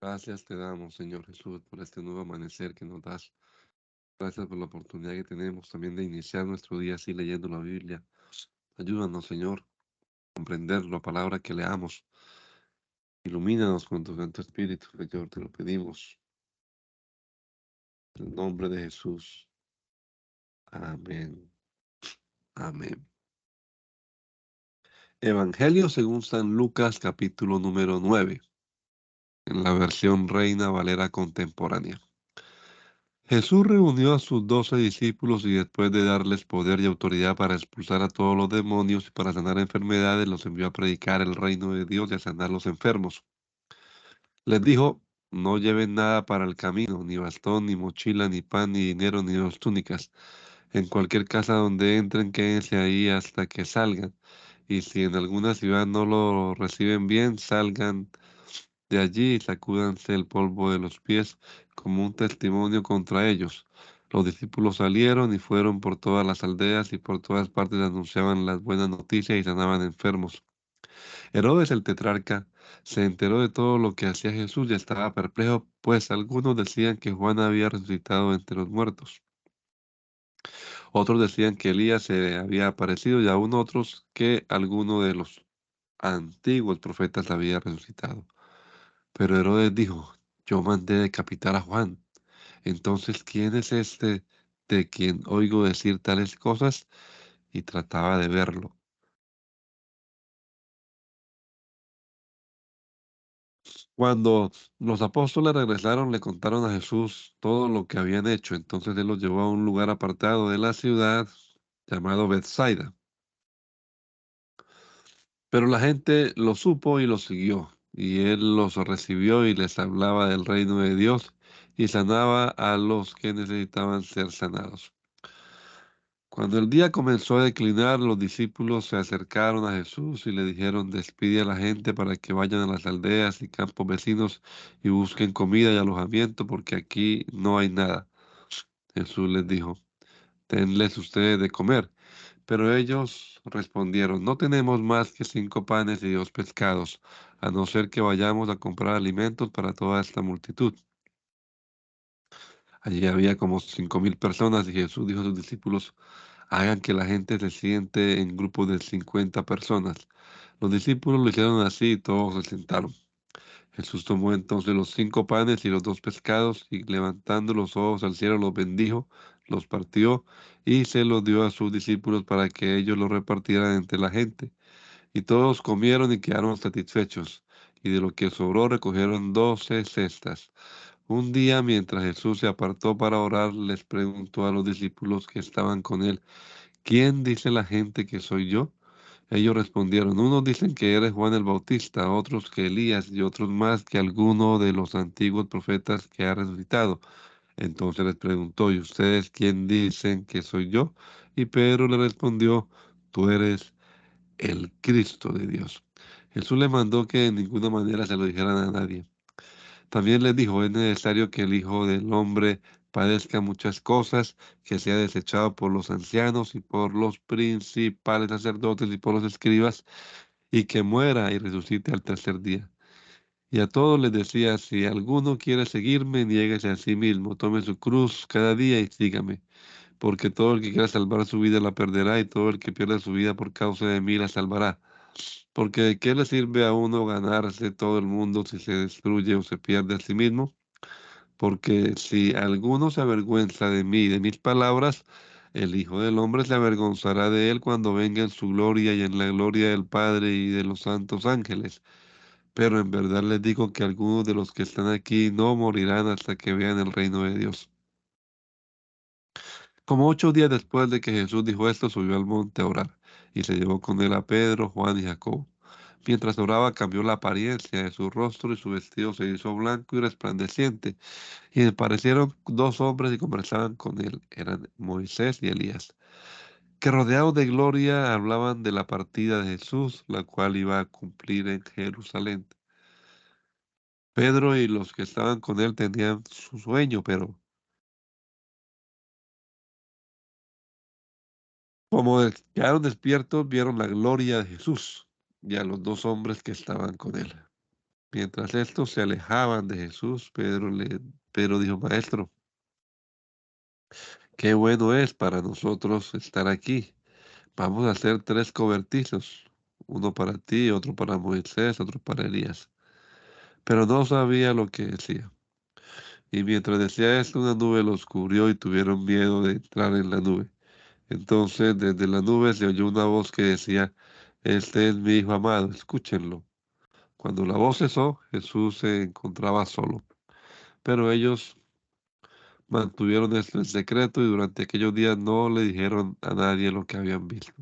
Gracias te damos, Señor Jesús, por este nuevo amanecer que nos das. Gracias por la oportunidad que tenemos también de iniciar nuestro día así leyendo la Biblia. Ayúdanos, Señor, a comprender la palabra que leamos. Ilumínanos con tu Santo Espíritu, Señor, te lo pedimos. En el nombre de Jesús. Amén. Amén. Evangelio según San Lucas, capítulo número 9, en la versión Reina Valera contemporánea. Jesús reunió a sus 12 discípulos y después de darles poder y autoridad para expulsar a todos los demonios y para sanar enfermedades, los envió a predicar el reino de Dios y a sanar los enfermos. Les dijo, no lleven nada para el camino, ni bastón, ni mochila, ni pan, ni dinero, ni dos túnicas. En cualquier casa donde entren, quédense ahí hasta que salgan. Y si en alguna ciudad no lo reciben bien, salgan de allí y sacúdanse el polvo de los pies como un testimonio contra ellos. Los discípulos salieron y fueron por todas las aldeas y por todas partes anunciaban las buenas noticias y sanaban enfermos. Herodes el tetrarca se enteró de todo lo que hacía Jesús y estaba perplejo, pues algunos decían que Juan había resucitado entre los muertos. Otros decían que Elías se había aparecido y aún otros que alguno de los antiguos profetas había resucitado. Pero Herodes dijo, yo mandé decapitar a Juan. Entonces, ¿quién es este de quien oigo decir tales cosas? Y trataba de verlo. Cuando los apóstoles regresaron, le contaron a Jesús todo lo que habían hecho. Entonces él los llevó a un lugar apartado de la ciudad llamado Bethsaida. Pero la gente lo supo y lo siguió. Y él los recibió y les hablaba del reino de Dios y sanaba a los que necesitaban ser sanados. Cuando el día comenzó a declinar, los discípulos se acercaron a Jesús y le dijeron, despide a la gente para que vayan a las aldeas y campos vecinos y busquen comida y alojamiento, porque aquí no hay nada. Jesús les dijo, denles ustedes de comer. Pero ellos respondieron, no tenemos más que 5 panes y 2 pescados, a no ser que vayamos a comprar alimentos para toda esta multitud. Allí había como 5.000 personas y Jesús dijo a sus discípulos, hagan que la gente se siente en grupos de 50 personas. Los discípulos lo hicieron así y todos se sentaron. Jesús tomó entonces los 5 panes y los 2 pescados y levantando los ojos al cielo los bendijo, los partió y se los dio a sus discípulos para que ellos los repartieran entre la gente. Y todos comieron y quedaron satisfechos. Y de lo que sobró recogieron 12 cestas. Un día, mientras Jesús se apartó para orar, les preguntó a los discípulos que estaban con él, ¿quién dice la gente que soy yo? Ellos respondieron, unos dicen que eres Juan el Bautista, otros que Elías y otros más que alguno de los antiguos profetas que ha resucitado. Entonces les preguntó, ¿y ustedes quién dicen que soy yo? Y Pedro le respondió, tú eres el Cristo de Dios. Jesús le mandó que de ninguna manera se lo dijeran a nadie. También les dijo, es necesario que el Hijo del Hombre padezca muchas cosas, que sea desechado por los ancianos y por los principales sacerdotes y por los escribas, y que muera y resucite al tercer día. Y a todos les decía, si alguno quiere seguirme, niéguese a sí mismo, tome su cruz cada día y sígame. Porque todo el que quiera salvar su vida la perderá, y todo el que pierda su vida por causa de mí la salvará. Porque ¿de qué le sirve a uno ganarse todo el mundo si se destruye o se pierde a sí mismo? Porque si alguno se avergüenza de mí y de mis palabras, el Hijo del Hombre se avergonzará de él cuando venga en su gloria y en la gloria del Padre y de los santos ángeles. Pero en verdad les digo que algunos de los que están aquí no morirán hasta que vean el reino de Dios. Como 8 días después de que Jesús dijo esto, subió al monte a orar, y se llevó con él a Pedro, Juan y Jacobo. Mientras oraba, cambió la apariencia de su rostro y su vestido se hizo blanco y resplandeciente. Y le aparecieron 2 hombres y conversaban con él. Eran Moisés y Elías, que rodeados de gloria hablaban de la partida de Jesús, la cual iba a cumplir en Jerusalén. Pedro y los que estaban con él tenían su sueño, pero como quedaron despiertos, vieron la gloria de Jesús y a los 2 hombres que estaban con él. Mientras estos se alejaban de Jesús, Pedro dijo, Maestro, qué bueno es para nosotros estar aquí. Vamos a hacer 3 cobertizos, uno para ti, otro para Moisés, otro para Elías. Pero no sabía lo que decía. Y mientras decía esto, una nube los cubrió y tuvieron miedo de entrar en la nube. Entonces, desde la nube se oyó una voz que decía, Este es mi Hijo amado, escúchenlo. Cuando la voz cesó, Jesús se encontraba solo. Pero ellos mantuvieron esto en secreto y durante aquellos días no le dijeron a nadie lo que habían visto.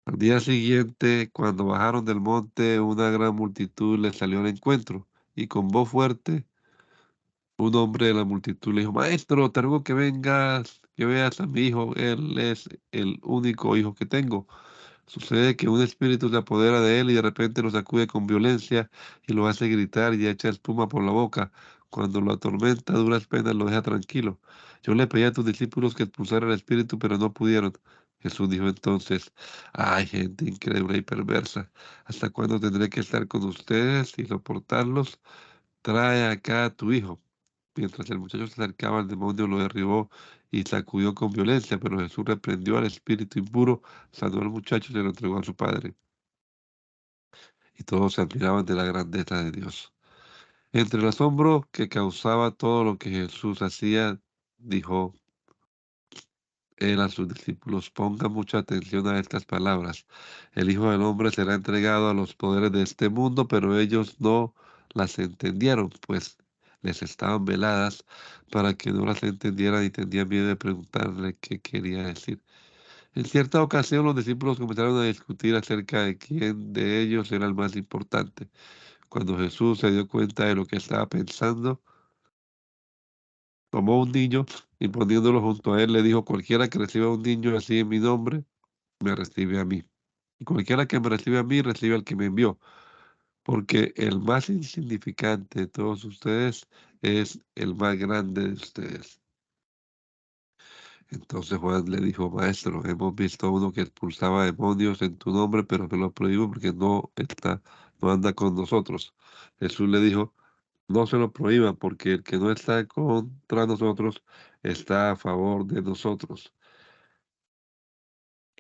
Al día siguiente, cuando bajaron del monte, una gran multitud les salió al encuentro y con voz fuerte, un hombre de la multitud le dijo, Maestro, te ruego que vengas, que veas a mi hijo, él es el único hijo que tengo. Sucede que un espíritu se apodera de él y de repente lo sacude con violencia y lo hace gritar y echa espuma por la boca. Cuando lo atormenta, a duras penas lo deja tranquilo. Yo le pedí a tus discípulos que expulsaran el espíritu, pero no pudieron. Jesús dijo entonces, ay, gente incrédula y perversa, ¿hasta cuándo tendré que estar con ustedes y soportarlos? Trae acá a tu hijo. Mientras el muchacho se acercaba, el demonio lo derribó y sacudió con violencia, pero Jesús reprendió al espíritu impuro, sanó al muchacho y se lo entregó a su padre. Y todos se admiraban de la grandeza de Dios. Entre el asombro que causaba todo lo que Jesús hacía, dijo él a sus discípulos, pongan mucha atención a estas palabras. El Hijo del Hombre será entregado a los poderes de este mundo, pero ellos no las entendieron, pues les estaban veladas para que no las entendieran y tenían miedo de preguntarle qué quería decir. En cierta ocasión los discípulos comenzaron a discutir acerca de quién de ellos era el más importante. Cuando Jesús se dio cuenta de lo que estaba pensando, tomó un niño y poniéndolo junto a él le dijo, cualquiera que reciba un niño así en mi nombre, me recibe a mí. Y cualquiera que me recibe a mí, recibe al que me envió. Porque el más insignificante de todos ustedes es el más grande de ustedes. Entonces Juan le dijo, Maestro, hemos visto a uno que expulsaba demonios en tu nombre, pero se lo prohíbo porque no anda con nosotros. Jesús le dijo, no se lo prohíban, porque el que no está contra nosotros está a favor de nosotros.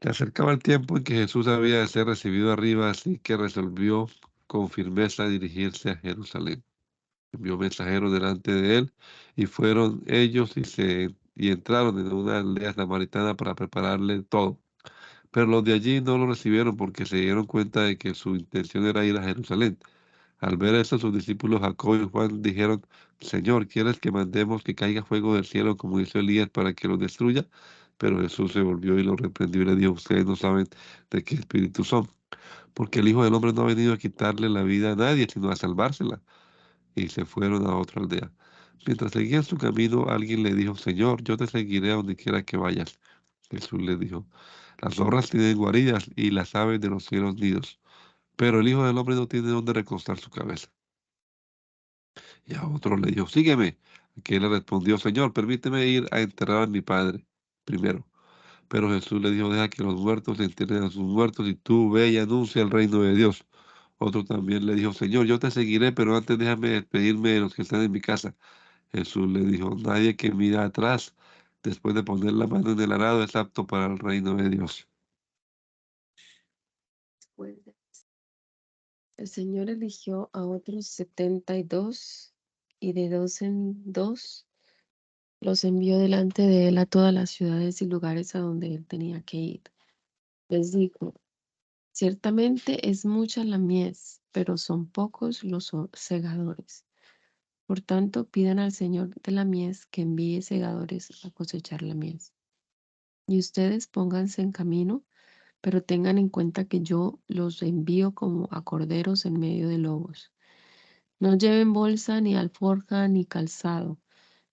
Se acercaba el tiempo en que Jesús había de ser recibido arriba, así que resolvió con firmeza dirigirse a Jerusalén. Envió mensajeros delante de él y fueron ellos y entraron en una aldea samaritana para prepararle todo. Pero los de allí no lo recibieron porque se dieron cuenta de que su intención era ir a Jerusalén. Al ver esto, sus discípulos Jacob y Juan dijeron, Señor, ¿quieres que mandemos que caiga fuego del cielo como hizo Elías para que los destruya? Pero Jesús se volvió y los reprendió y le dijo, ustedes no saben de qué espíritu son, porque el Hijo del Hombre no ha venido a quitarle la vida a nadie, sino a salvársela. Y se fueron a otra aldea. Mientras seguían su camino, alguien le dijo, Señor, yo te seguiré a donde quiera que vayas. Jesús le dijo, las zorras tienen guaridas y las aves de los cielos nidos, pero el Hijo del Hombre no tiene dónde recostar su cabeza. Y a otro le dijo, sígueme. Aquel le respondió, Señor, permíteme ir a enterrar a mi padre primero. Pero Jesús le dijo, deja que los muertos entierren a sus muertos y tú ve y anuncia el reino de Dios. Otro también le dijo, Señor, yo te seguiré, pero antes déjame despedirme de los que están en mi casa. Jesús le dijo, nadie que mira atrás después de poner la mano en el arado es apto para el reino de Dios. Después el Señor eligió a otros 72 y de dos en dos los envió delante de él a todas las ciudades y lugares a donde él tenía que ir. Les dijo, ciertamente es mucha la mies, pero son pocos los segadores. Por tanto, pidan al Señor de la mies que envíe segadores a cosechar la mies. Y ustedes pónganse en camino, pero tengan en cuenta que yo los envío como a corderos en medio de lobos. No lleven bolsa, ni alforja, ni calzado,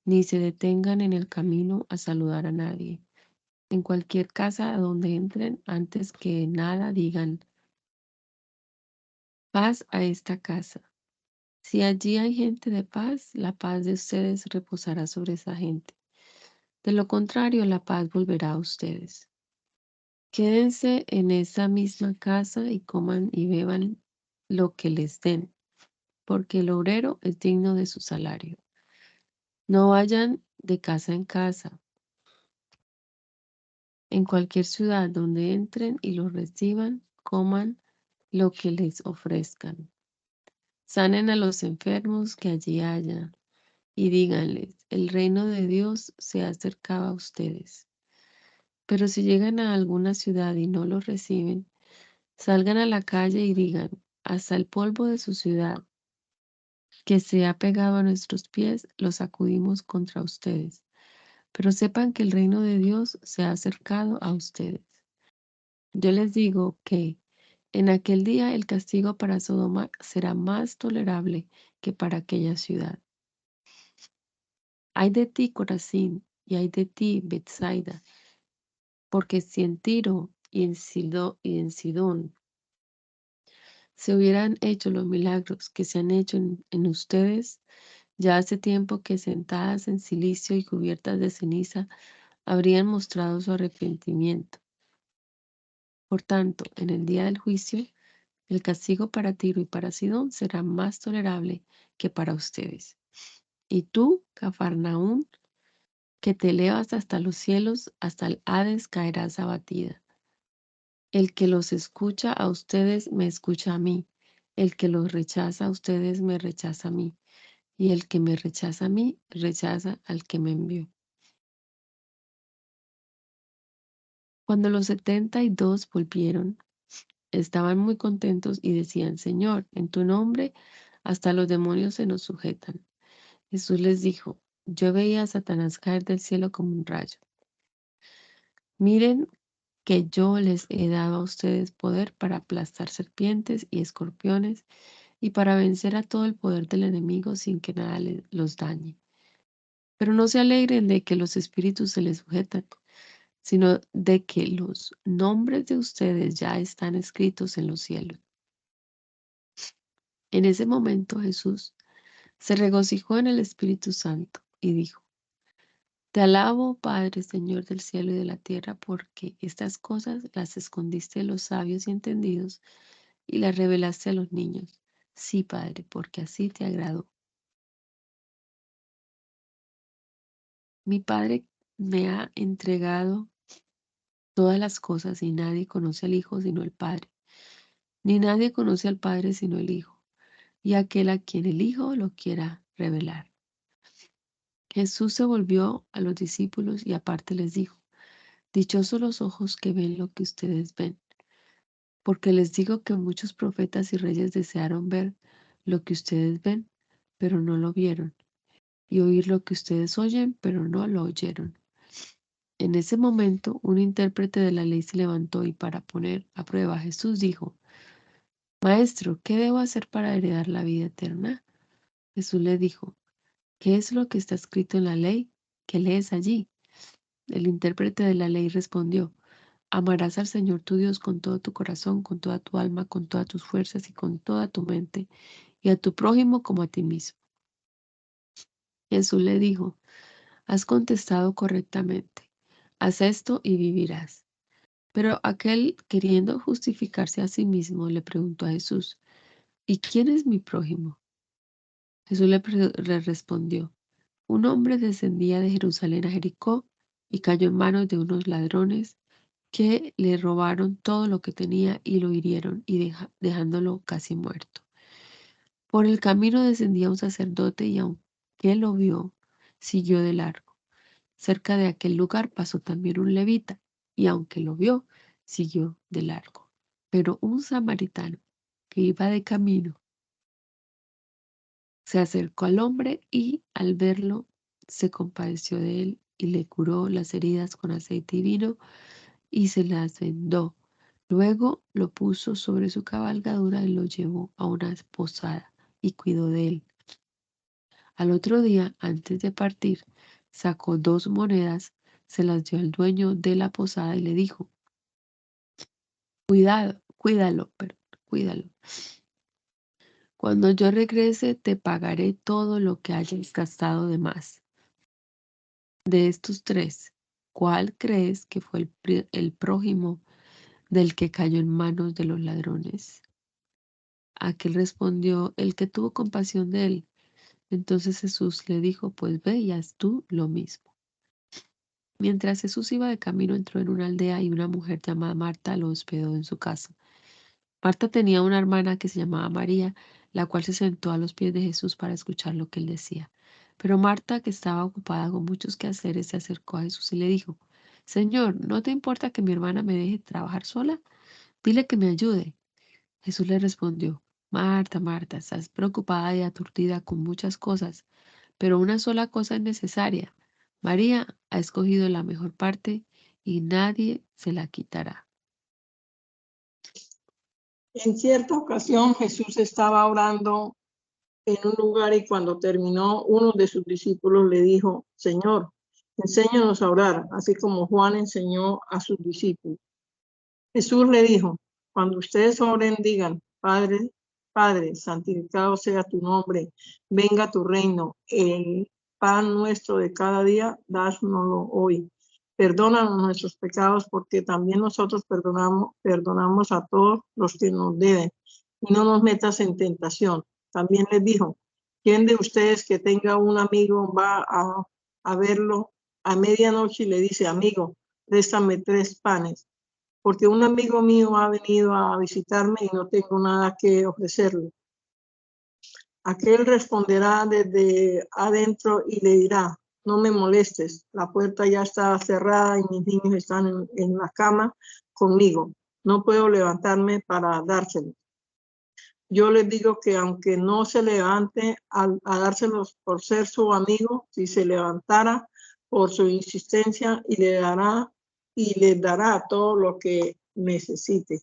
ni se detengan en el camino a saludar a nadie. En cualquier casa a donde entren, antes que nada digan, paz a esta casa. Si allí hay gente de paz, la paz de ustedes reposará sobre esa gente. De lo contrario, la paz volverá a ustedes. Quédense en esa misma casa y coman y beban lo que les den, porque el obrero es digno de su salario. No vayan de casa en casa. En cualquier ciudad donde entren y los reciban, coman lo que les ofrezcan. Sanen a los enfermos que allí haya y díganles, el reino de Dios se ha acercado a ustedes. Pero si llegan a alguna ciudad y no los reciben, salgan a la calle y digan, hasta el polvo de su ciudad que se ha pegado a nuestros pies, lo sacudimos contra ustedes. Pero sepan que el reino de Dios se ha acercado a ustedes. Yo les digo que en aquel día el castigo para Sodoma será más tolerable que para aquella ciudad. Ay de ti, Corazín, y ay de ti, Betsaida, porque si en Tiro y en Sidón se hubieran hecho los milagros que se han hecho en ustedes, ya hace tiempo que sentadas en silicio y cubiertas de ceniza habrían mostrado su arrepentimiento. Por tanto, en el día del juicio, el castigo para Tiro y para Sidón será más tolerable que para ustedes. Y tú, Cafarnaúm, que te elevas hasta los cielos, hasta el Hades caerás abatida. El que los escucha a ustedes me escucha a mí. El que los rechaza a ustedes me rechaza a mí. Y el que me rechaza a mí, rechaza al que me envió. Cuando los 72 volvieron, estaban muy contentos y decían, Señor, en tu nombre hasta los demonios se nos sujetan. Jesús les dijo, yo veía a Satanás caer del cielo como un rayo. Miren que yo les he dado a ustedes poder para aplastar serpientes y escorpiones y para vencer a todo el poder del enemigo sin que nada los dañe. Pero no se alegren de que los espíritus se les sujetan, sino de que los nombres de ustedes ya están escritos en los cielos. En ese momento Jesús se regocijó en el Espíritu Santo y dijo, te alabo, Padre, Señor del cielo y de la tierra, porque estas cosas las escondiste de los sabios y entendidos y las revelaste a los niños. Sí, Padre, porque así te agradó. Mi Padre me ha entregado todas las cosas y nadie conoce al Hijo sino el Padre, ni nadie conoce al Padre sino el Hijo, y aquel a quien el Hijo lo quiera revelar. Jesús se volvió a los discípulos y aparte les dijo, dichosos los ojos que ven lo que ustedes ven, porque les digo que muchos profetas y reyes desearon ver lo que ustedes ven, pero no lo vieron, y oír lo que ustedes oyen, pero no lo oyeron. En ese momento, un intérprete de la ley se levantó y para poner a prueba a Jesús dijo, Maestro, ¿qué debo hacer para heredar la vida eterna? Jesús le dijo, ¿qué es lo que está escrito en la ley? ¿Qué lees allí? El intérprete de la ley respondió, amarás al Señor tu Dios con todo tu corazón, con toda tu alma, con todas tus fuerzas y con toda tu mente, y a tu prójimo como a ti mismo. Jesús le dijo, has contestado correctamente, haz esto y vivirás. Pero aquel, queriendo justificarse a sí mismo, le preguntó a Jesús, ¿y quién es mi prójimo? Jesús le respondió, un hombre descendía de Jerusalén a Jericó y cayó en manos de unos ladrones que le robaron todo lo que tenía y lo hirieron y dejándolo casi muerto. Por el camino descendía un sacerdote y aunque lo vio, siguió de largo. Cerca de aquel lugar pasó también un levita y aunque lo vio, siguió de largo. Pero un samaritano que iba de camino se acercó al hombre y al verlo se compadeció de él y le curó las heridas con aceite y vino y se las vendó. Luego lo puso sobre su cabalgadura y lo llevó a una posada y cuidó de él. Al otro día, antes de partir, sacó 2 monedas, se las dio al dueño de la posada y le dijo, cuídalo. Cuando yo regrese, te pagaré todo lo que hayas gastado de más. De estos 3, ¿cuál crees que fue el prójimo del que cayó en manos de los ladrones? Aquel respondió: el que tuvo compasión de él. Entonces Jesús le dijo: pues ve y haz tú lo mismo. Mientras Jesús iba de camino, entró en una aldea y una mujer llamada Marta lo hospedó en su casa. Marta tenía una hermana que se llamaba María, la cual se sentó a los pies de Jesús para escuchar lo que él decía. Pero Marta, que estaba ocupada con muchos quehaceres, se acercó a Jesús y le dijo: Señor, ¿no te importa que mi hermana me deje trabajar sola? Dile que me ayude. Jesús le respondió: Marta, Marta, estás preocupada y aturdida con muchas cosas, pero una sola cosa es necesaria. María ha escogido la mejor parte y nadie se la quitará. En cierta ocasión Jesús estaba orando en un lugar y cuando terminó, uno de sus discípulos le dijo: Señor, enséñanos a orar, así como Juan enseñó a sus discípulos. Jesús le dijo: cuando ustedes oren, digan: Padre, Padre, santificado sea tu nombre, venga tu reino, el pan nuestro de cada día, dánoslo hoy. Perdónanos nuestros pecados, porque también nosotros perdonamos a todos los que nos deben. Y no nos metas en tentación. También les dijo: ¿quién de ustedes que tenga un amigo va a verlo a medianoche y le dice: amigo, préstame 3 panes? Porque un amigo mío ha venido a visitarme y no tengo nada que ofrecerle. Aquel responderá desde adentro y le dirá: no me molestes, la puerta ya está cerrada y mis niños están en la cama conmigo. No puedo levantarme para dárselo. Yo les digo que aunque no se levante a dárselos por ser su amigo, si se levantara por su insistencia y les dará todo lo que necesite.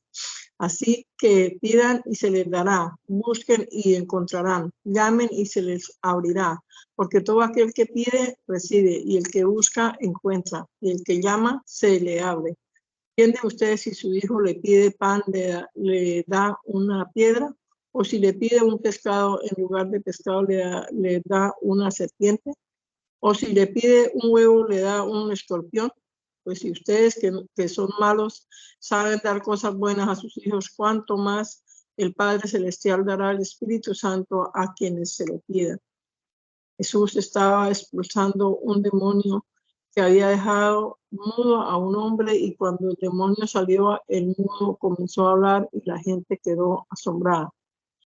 Así que pidan y se les dará, busquen y encontrarán, llamen y se les abrirá, porque todo aquel que pide, recibe, y el que busca, encuentra, y el que llama, se le abre. ¿Quién de ustedes, si su hijo le pide pan, le da una piedra? ¿O si le pide un pescado, en lugar de pescado le da una serpiente? ¿O si le pide un huevo, le da un escorpión? Pues si ustedes que son malos saben dar cosas buenas a sus hijos, ¿cuánto más el Padre Celestial dará el Espíritu Santo a quienes se lo pidan? Jesús estaba expulsando un demonio que había dejado mudo a un hombre, y cuando el demonio salió, el mudo comenzó a hablar y la gente quedó asombrada.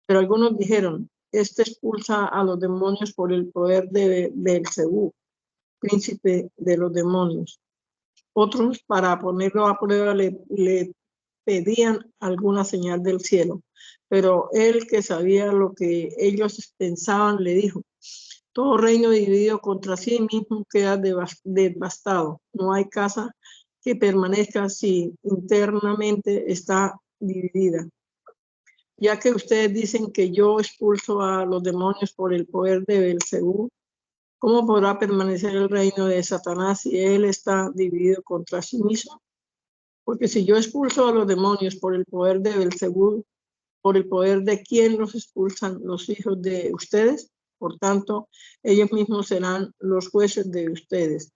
Pero algunos dijeron: este expulsa a los demonios por el poder de Beelzebú, príncipe de los demonios. Otros, para ponerlo a prueba, le pedían alguna señal del cielo. Pero él, que sabía lo que ellos pensaban, le dijo: todo reino dividido contra sí mismo queda devastado. No hay casa que permanezca si internamente está dividida. Ya que ustedes dicen que yo expulso a los demonios por el poder de Beelzebú, ¿cómo podrá permanecer el reino de Satanás si él está dividido contra sí mismo? Porque si yo expulso a los demonios por el poder de Beelzebú, ¿por el poder de quién los expulsan los hijos de ustedes? Por tanto, ellos mismos serán los jueces de ustedes.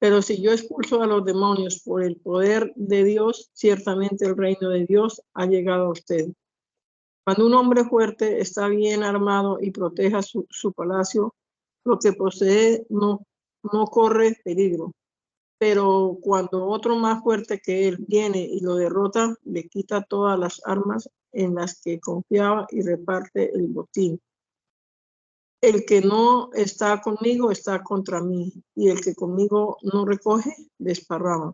Pero si yo expulso a los demonios por el poder de Dios, ciertamente el reino de Dios ha llegado a ustedes. Cuando un hombre fuerte está bien armado y proteja su palacio, lo que posee no corre peligro. Pero cuando otro más fuerte que él viene y lo derrota, le quita todas las armas en las que confiaba y reparte el botín. El que no está conmigo está contra mí, y el que conmigo no recoge, desparrama.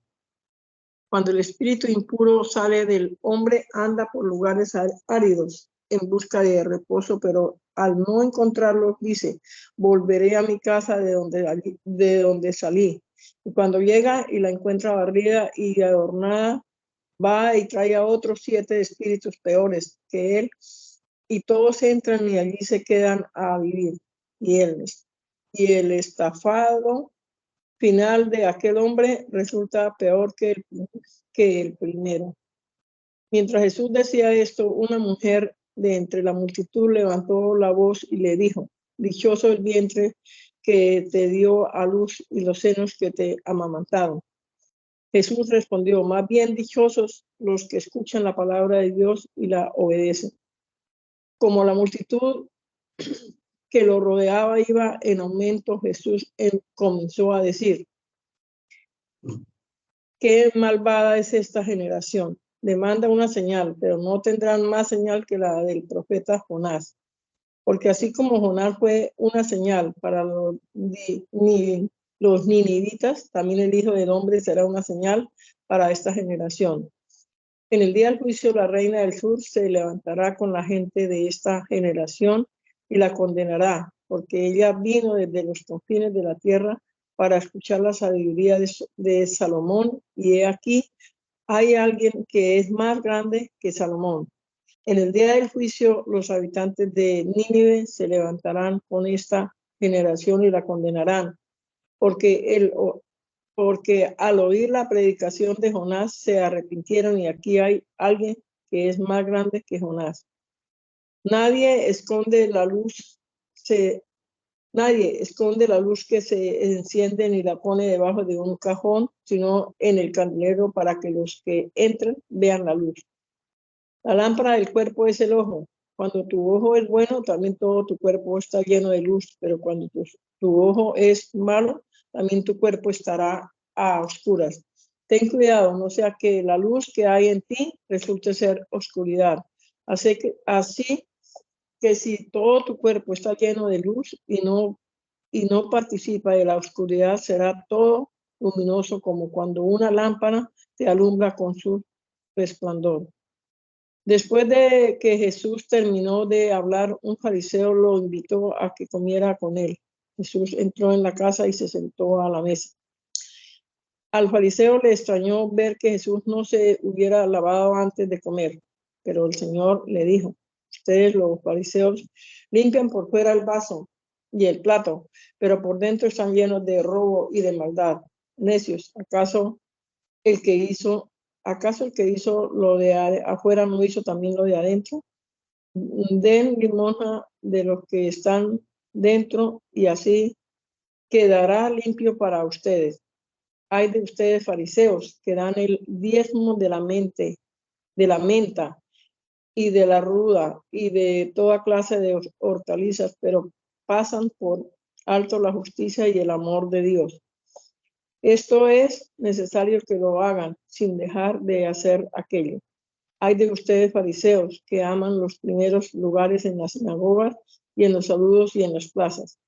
Cuando el espíritu impuro sale del hombre, anda por lugares áridos en busca de reposo, pero al no encontrarlo, dice: volveré a mi casa de donde salí. Y cuando llega y la encuentra barrida y adornada, va y trae a otros 7 espíritus peores que él, y todos entran y allí se quedan a vivir. Y el estafado final de aquel hombre resulta peor que el primero. Mientras Jesús decía esto, una mujer de entre la multitud levantó la voz y le dijo: dichoso el vientre que te dio a luz y los senos que te amamantaron. Jesús respondió: más bien dichosos los que escuchan la palabra de Dios y la obedecen. Como la multitud que lo rodeaba iba en aumento, Jesús comenzó a decir: qué malvada es esta generación. Demanda una señal, pero no tendrán más señal que la del profeta Jonás. Porque así como Jonás fue una señal para los ninivitas, también el Hijo del Hombre será una señal para esta generación. En el día del juicio, la reina del sur se levantará con la gente de esta generación y la condenará, porque ella vino desde los confines de la tierra para escuchar la sabiduría de Salomón, y he aquí, hay alguien que es más grande que Salomón. En el día del juicio, los habitantes de Nínive se levantarán con esta generación y la condenarán, porque al oír la predicación de Jonás se arrepintieron, y aquí hay alguien que es más grande que Jonás. Nadie esconde la luz que se enciende ni la pone debajo de un cajón, sino en el candelero, para que los que entren vean la luz. La lámpara del cuerpo es el ojo. Cuando tu ojo es bueno, también todo tu cuerpo está lleno de luz, pero cuando tu ojo es malo, también tu cuerpo estará a oscuras. Ten cuidado, no sea que la luz que hay en ti resulte ser oscuridad. Así que si todo tu cuerpo está lleno de luz y no participa de la oscuridad, será todo luminoso, como cuando una lámpara te alumbra con su resplandor. Después de que Jesús terminó de hablar, un fariseo lo invitó a que comiera con él. Jesús entró en la casa y se sentó a la mesa. Al fariseo le extrañó ver que Jesús no se hubiera lavado antes de comer, pero el Señor le dijo: ustedes, los fariseos, limpian por fuera el vaso y el plato, pero por dentro están llenos de robo y de maldad. Necios, ¿acaso el que hizo lo de afuera no hizo también lo de adentro? Den limosna de los que están dentro, y así quedará limpio para ustedes. Hay de ustedes, fariseos, que dan el diezmo de la menta y de la ruda y de toda clase de hortalizas, pero pasan por alto la justicia y el amor de Dios. Esto es necesario que lo hagan sin dejar de hacer aquello. Hay de ustedes, fariseos, que aman los primeros lugares en las sinagogas y en los saludos y en las plazas.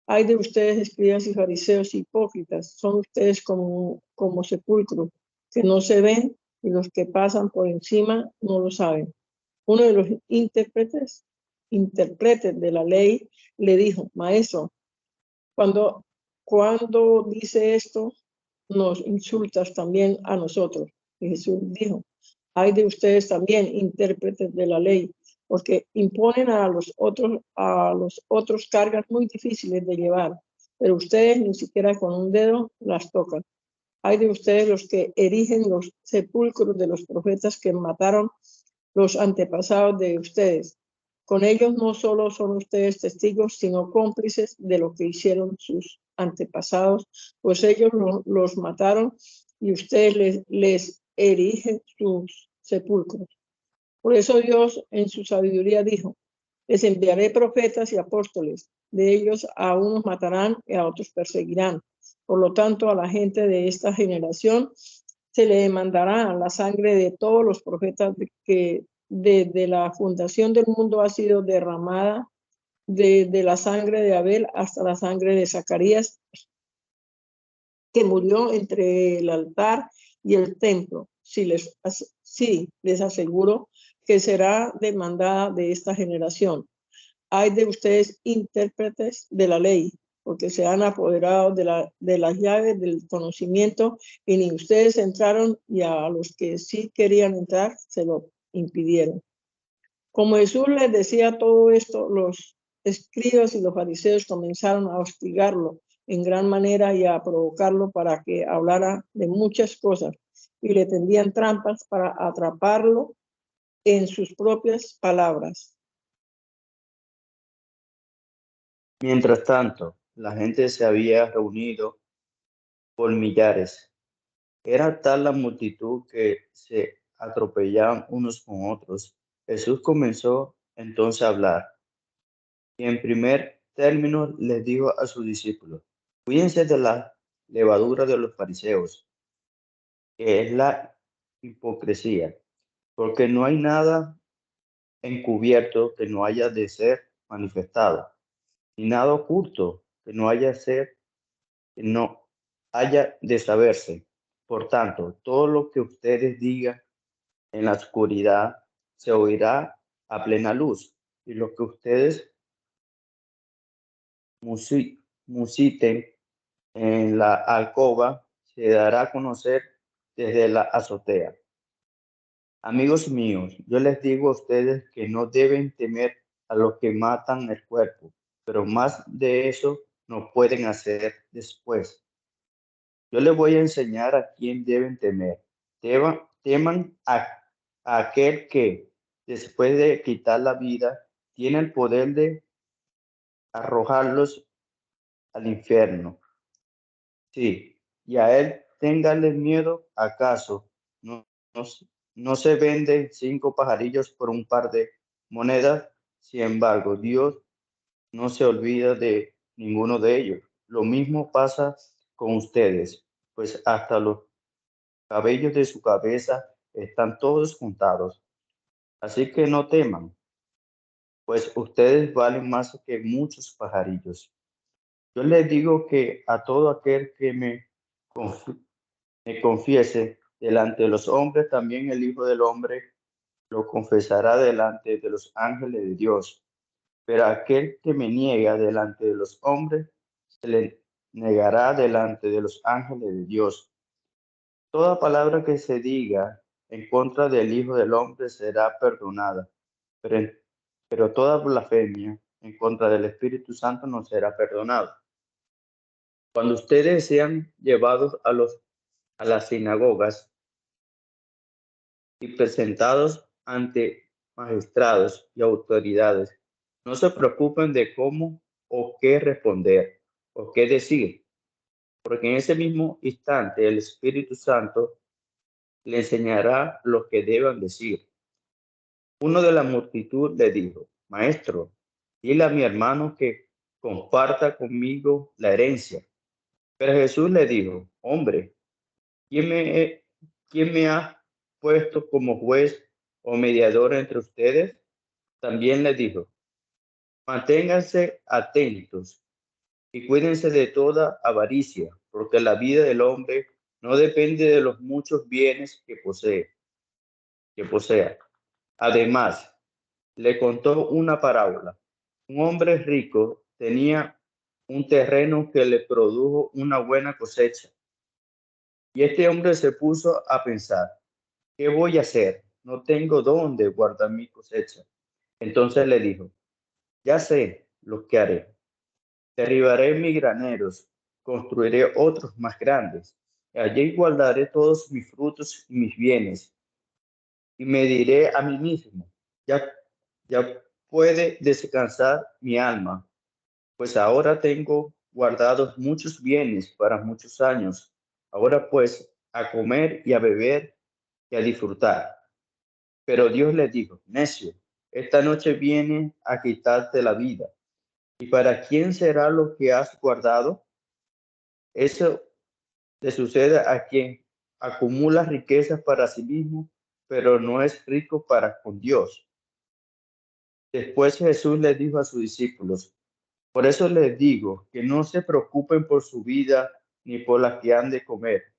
Hay de ustedes, escribas y fariseos hipócritas, son ustedes como sepulcros que no se ven, y los que pasan por encima no lo saben. Uno de los intérpretes de la ley le dijo: maestro, cuando dice esto, nos insultas también a nosotros. Y Jesús dijo: hay de ustedes también, intérpretes de la ley, porque imponen a los otros cargas muy difíciles de llevar, pero ustedes ni siquiera con un dedo las tocan. Hay de ustedes los que erigen los sepulcros de los profetas que mataron los antepasados de ustedes. Con ellos no solo son ustedes testigos, sino cómplices de lo que hicieron sus antepasados, pues ellos los mataron y ustedes les erigen sus sepulcros. Por eso Dios en su sabiduría dijo: les enviaré profetas y apóstoles, de ellos a unos matarán y a otros perseguirán. Por lo tanto, a la gente de esta generación se le demandará la sangre de todos los profetas que desde la fundación del mundo ha sido derramada, desde la sangre de Abel hasta la sangre de Zacarías, que murió entre el altar y el templo. Sí, les aseguro que será demandada de esta generación. Hay de ustedes, intérpretes de la ley, porque se han apoderado de las llaves del conocimiento, y ni ustedes entraron, y a los que sí querían entrar se lo impidieron. Como Jesús les decía todo esto, los escribas y los fariseos comenzaron a hostigarlo en gran manera y a provocarlo para que hablara de muchas cosas, y le tendían trampas para atraparlo en sus propias palabras. Mientras tanto, la gente se había reunido por millares. Era tal la multitud que se atropellaban unos con otros. Jesús comenzó entonces hablar. Y en primer término les dijo a sus discípulos: cuídense de la levadura de los fariseos, que es la hipocresía, porque no hay nada encubierto que no haya de ser manifestado, ni nada oculto que no haya de saberse. Por tanto, todo lo que ustedes digan en la oscuridad se oirá a plena luz, y lo que ustedes musiten en la alcoba se dará a conocer desde la azotea. Amigos míos, yo les digo a ustedes que no deben temer a los que matan el cuerpo, pero más de eso no pueden hacer después. Yo les voy a enseñar a quién deben temer. Teman a aquel que, después de quitar la vida, tiene el poder de arrojarlos al infierno. Sí, y a él ténganle miedo. ¿Acaso no, no, no se venden 5 pajarillos por un par de monedas? Sin embargo, Dios no se olvida de ninguno de ellos. Lo mismo pasa con ustedes, pues hasta los cabellos de su cabeza están todos contados. Así que no teman, pues ustedes valen más que muchos pajarillos. Yo les digo que a todo aquel que me confiese delante de los hombres, también el Hijo del Hombre lo confesará delante de los ángeles de Dios. Pero aquel que me niega delante de los hombres, se le negará delante de los ángeles de Dios. Toda palabra que se diga en contra del Hijo del Hombre será perdonada, pero, pero toda blasfemia en contra del Espíritu Santo no será perdonada. Cuando ustedes sean llevados a las sinagogas y presentados ante magistrados y autoridades, no se preocupen de cómo o qué responder o qué decir, porque en ese mismo instante el Espíritu Santo le enseñará lo que deban decir. Uno de la multitud le dijo: Maestro, dile a mi hermano que comparta conmigo la herencia. Pero Jesús le dijo: Hombre, ¿quién me ha puesto como juez o mediador entre ustedes? También le dijo: manténganse atentos y cuídense de toda avaricia, porque la vida del hombre no depende de los muchos bienes que posea. Además, le contó una parábola. Un hombre rico tenía un terreno que le produjo una buena cosecha. Y este hombre se puso a pensar: ¿qué voy a hacer? No tengo dónde guardar mi cosecha. Entonces le dijo: ya sé lo que haré. Derribaré mis graneros, construiré otros más grandes. Allí guardaré todos mis frutos y mis bienes. Y me diré a mí mismo: ya, ya puede descansar mi alma, pues ahora tengo guardados muchos bienes para muchos años. Ahora pues, a comer y a beber y a disfrutar. Pero Dios le dijo: necio, esta noche viene a quitarte la vida. ¿Y para quién será lo que has guardado? Eso le sucede a quien acumula riquezas para sí mismo, pero no es rico para con Dios. Después Jesús le dijo a sus discípulos: por eso les digo que no se preocupen por su vida, ni por la que han de comer,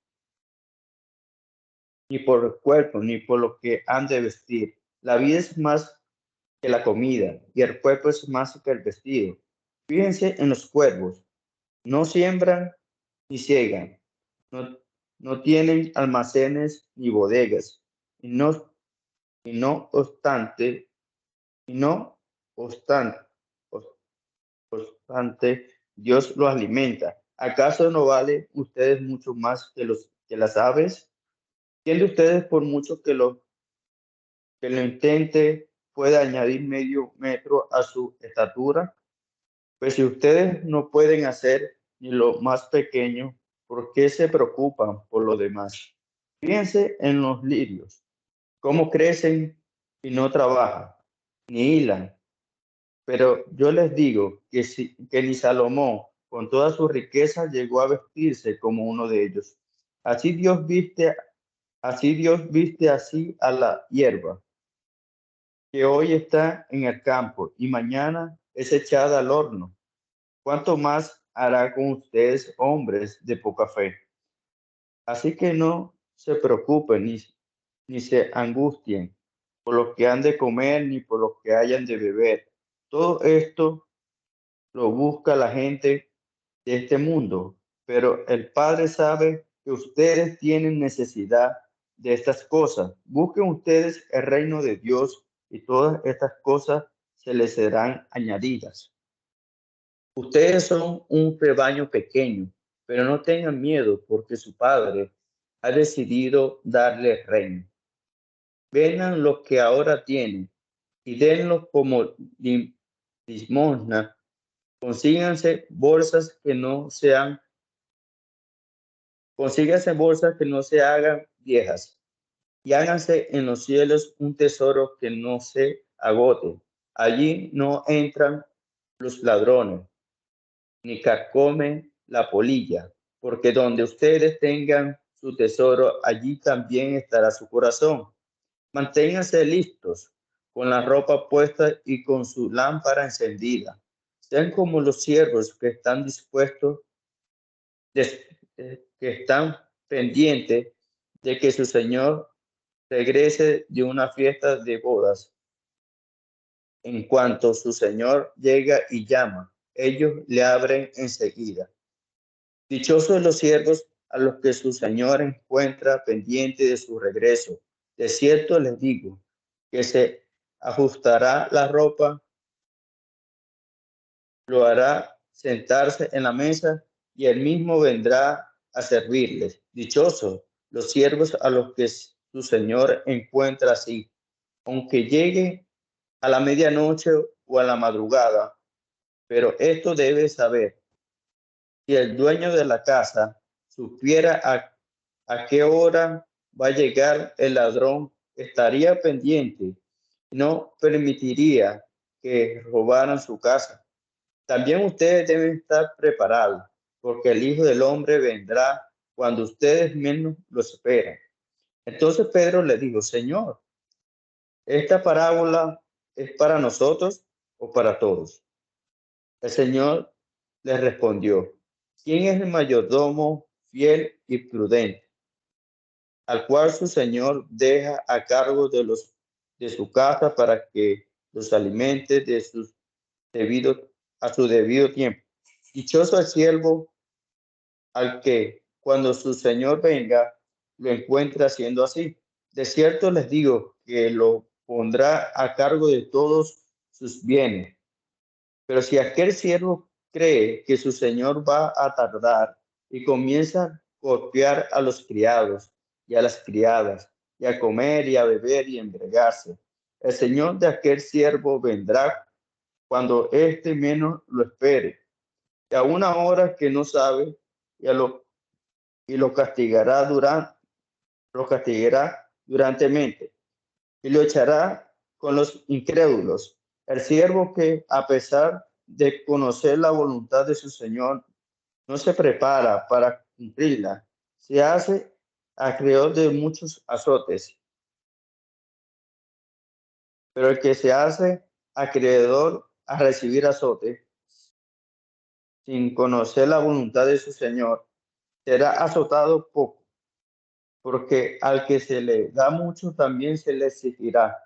ni por el cuerpo, ni por lo que han de vestir. La vida es más que la comida, y el cuerpo es más que el vestido. Fíjense en los cuervos: no siembran ni ciegan, no, no tienen almacenes ni bodegas, y no obstante, y no obstante, obstante, Dios los alimenta. ¿Acaso no vale ustedes mucho más que las aves? ¿Quién de ustedes, por mucho que lo intente, puede añadir medio metro a su estatura? Pues si ustedes no pueden hacer ni lo más pequeño, ¿por qué se preocupan por lo demás? Fíjense en los lirios, cómo crecen y no trabajan. ni hilan. Pero yo les digo que ni Salomón, con toda su riqueza, llegó a vestirse como uno de ellos. Así Dios viste así a la hierba, que hoy está en el campo y mañana es echada al horno. ¿Cuánto más hará con ustedes, hombres de poca fe? Así que no se preocupen ni se angustien por lo que han de comer ni por lo que hayan de beber. Todo esto lo busca la gente de este mundo, pero el Padre sabe que ustedes tienen necesidad de estas cosas. Busquen ustedes el reino de Dios y todas estas cosas se les serán añadidas. Ustedes son un rebaño pequeño, pero no tengan miedo porque su Padre ha decidido darle el reino. Vendan lo que ahora tienen y denlo como limosna. Consíganse bolsas que no se hagan viejas y háganse en los cielos un tesoro que no se agote. Allí no entran los ladrones ni carcomen la polilla, porque donde ustedes tengan su tesoro, allí también estará su corazón. Manténganse listos, con la ropa puesta y con su lámpara encendida. Sean como los siervos que están dispuestos, que están pendientes de que su señor regrese de una fiesta de bodas. En cuanto su señor llega y llama, ellos le abren enseguida. Dichosos los siervos a los que su señor encuentra pendiente de su regreso. De cierto les digo que se ajustará la ropa, lo hará sentarse en la mesa y él mismo vendrá a servirles. Dichosos los siervos a los que su señor encuentra así, aunque llegue a la medianoche o a la madrugada. Pero esto debe saber, si el dueño de la casa supiera a qué hora va a llegar el ladrón, estaría pendiente, no permitiría que robaran su casa. También ustedes deben estar preparados, porque el Hijo del Hombre vendrá cuando ustedes menos lo esperen. Entonces Pedro le dijo, Señor, ¿esta parábola es para nosotros o para todos? El Señor le respondió, ¿quién es el mayordomo fiel y prudente, al cual su señor deja a cargo de su casa para que los alimente a su debido tiempo? Dichoso el siervo al que cuando su señor venga lo encuentre haciendo así. De cierto les digo que lo pondrá a cargo de todos sus bienes. Pero si aquel siervo cree que su señor va a tardar y comienza a golpear a los criados y a las criadas, y a comer y a beber y embriagarse, el señor de aquel siervo vendrá cuando éste menos lo espere, y a una hora que no sabe, y lo castigará durantemente, y lo echará con los incrédulos. El siervo que, a pesar de conocer la voluntad de su señor, no se prepara para cumplirla, se hace acreedor de muchos azotes. Pero el que se hace acreedor a recibir azote sin conocer la voluntad de su señor, será azotado poco, porque al que se le da mucho también se le exigirá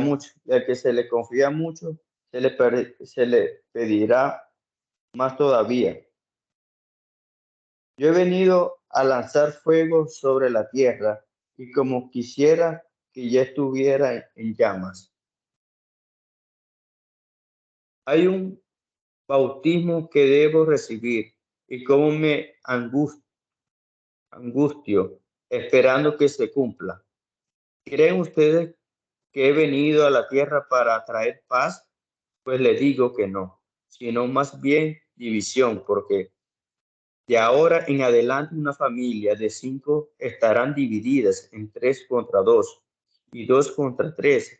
mucho, y al que se le confía mucho, se le pedirá más todavía. Yo he venido a lanzar fuego sobre la tierra, y como quisiera que ya estuviera en llamas. Hay un bautismo que debo recibir, y cómo me angustio, esperando que se cumpla. ¿Creen ustedes que he venido a la tierra para traer paz? Pues le digo que no, sino más bien división, porque de ahora en adelante una familia de 5 estarán divididas en 3 contra 2 y 2 contra 3,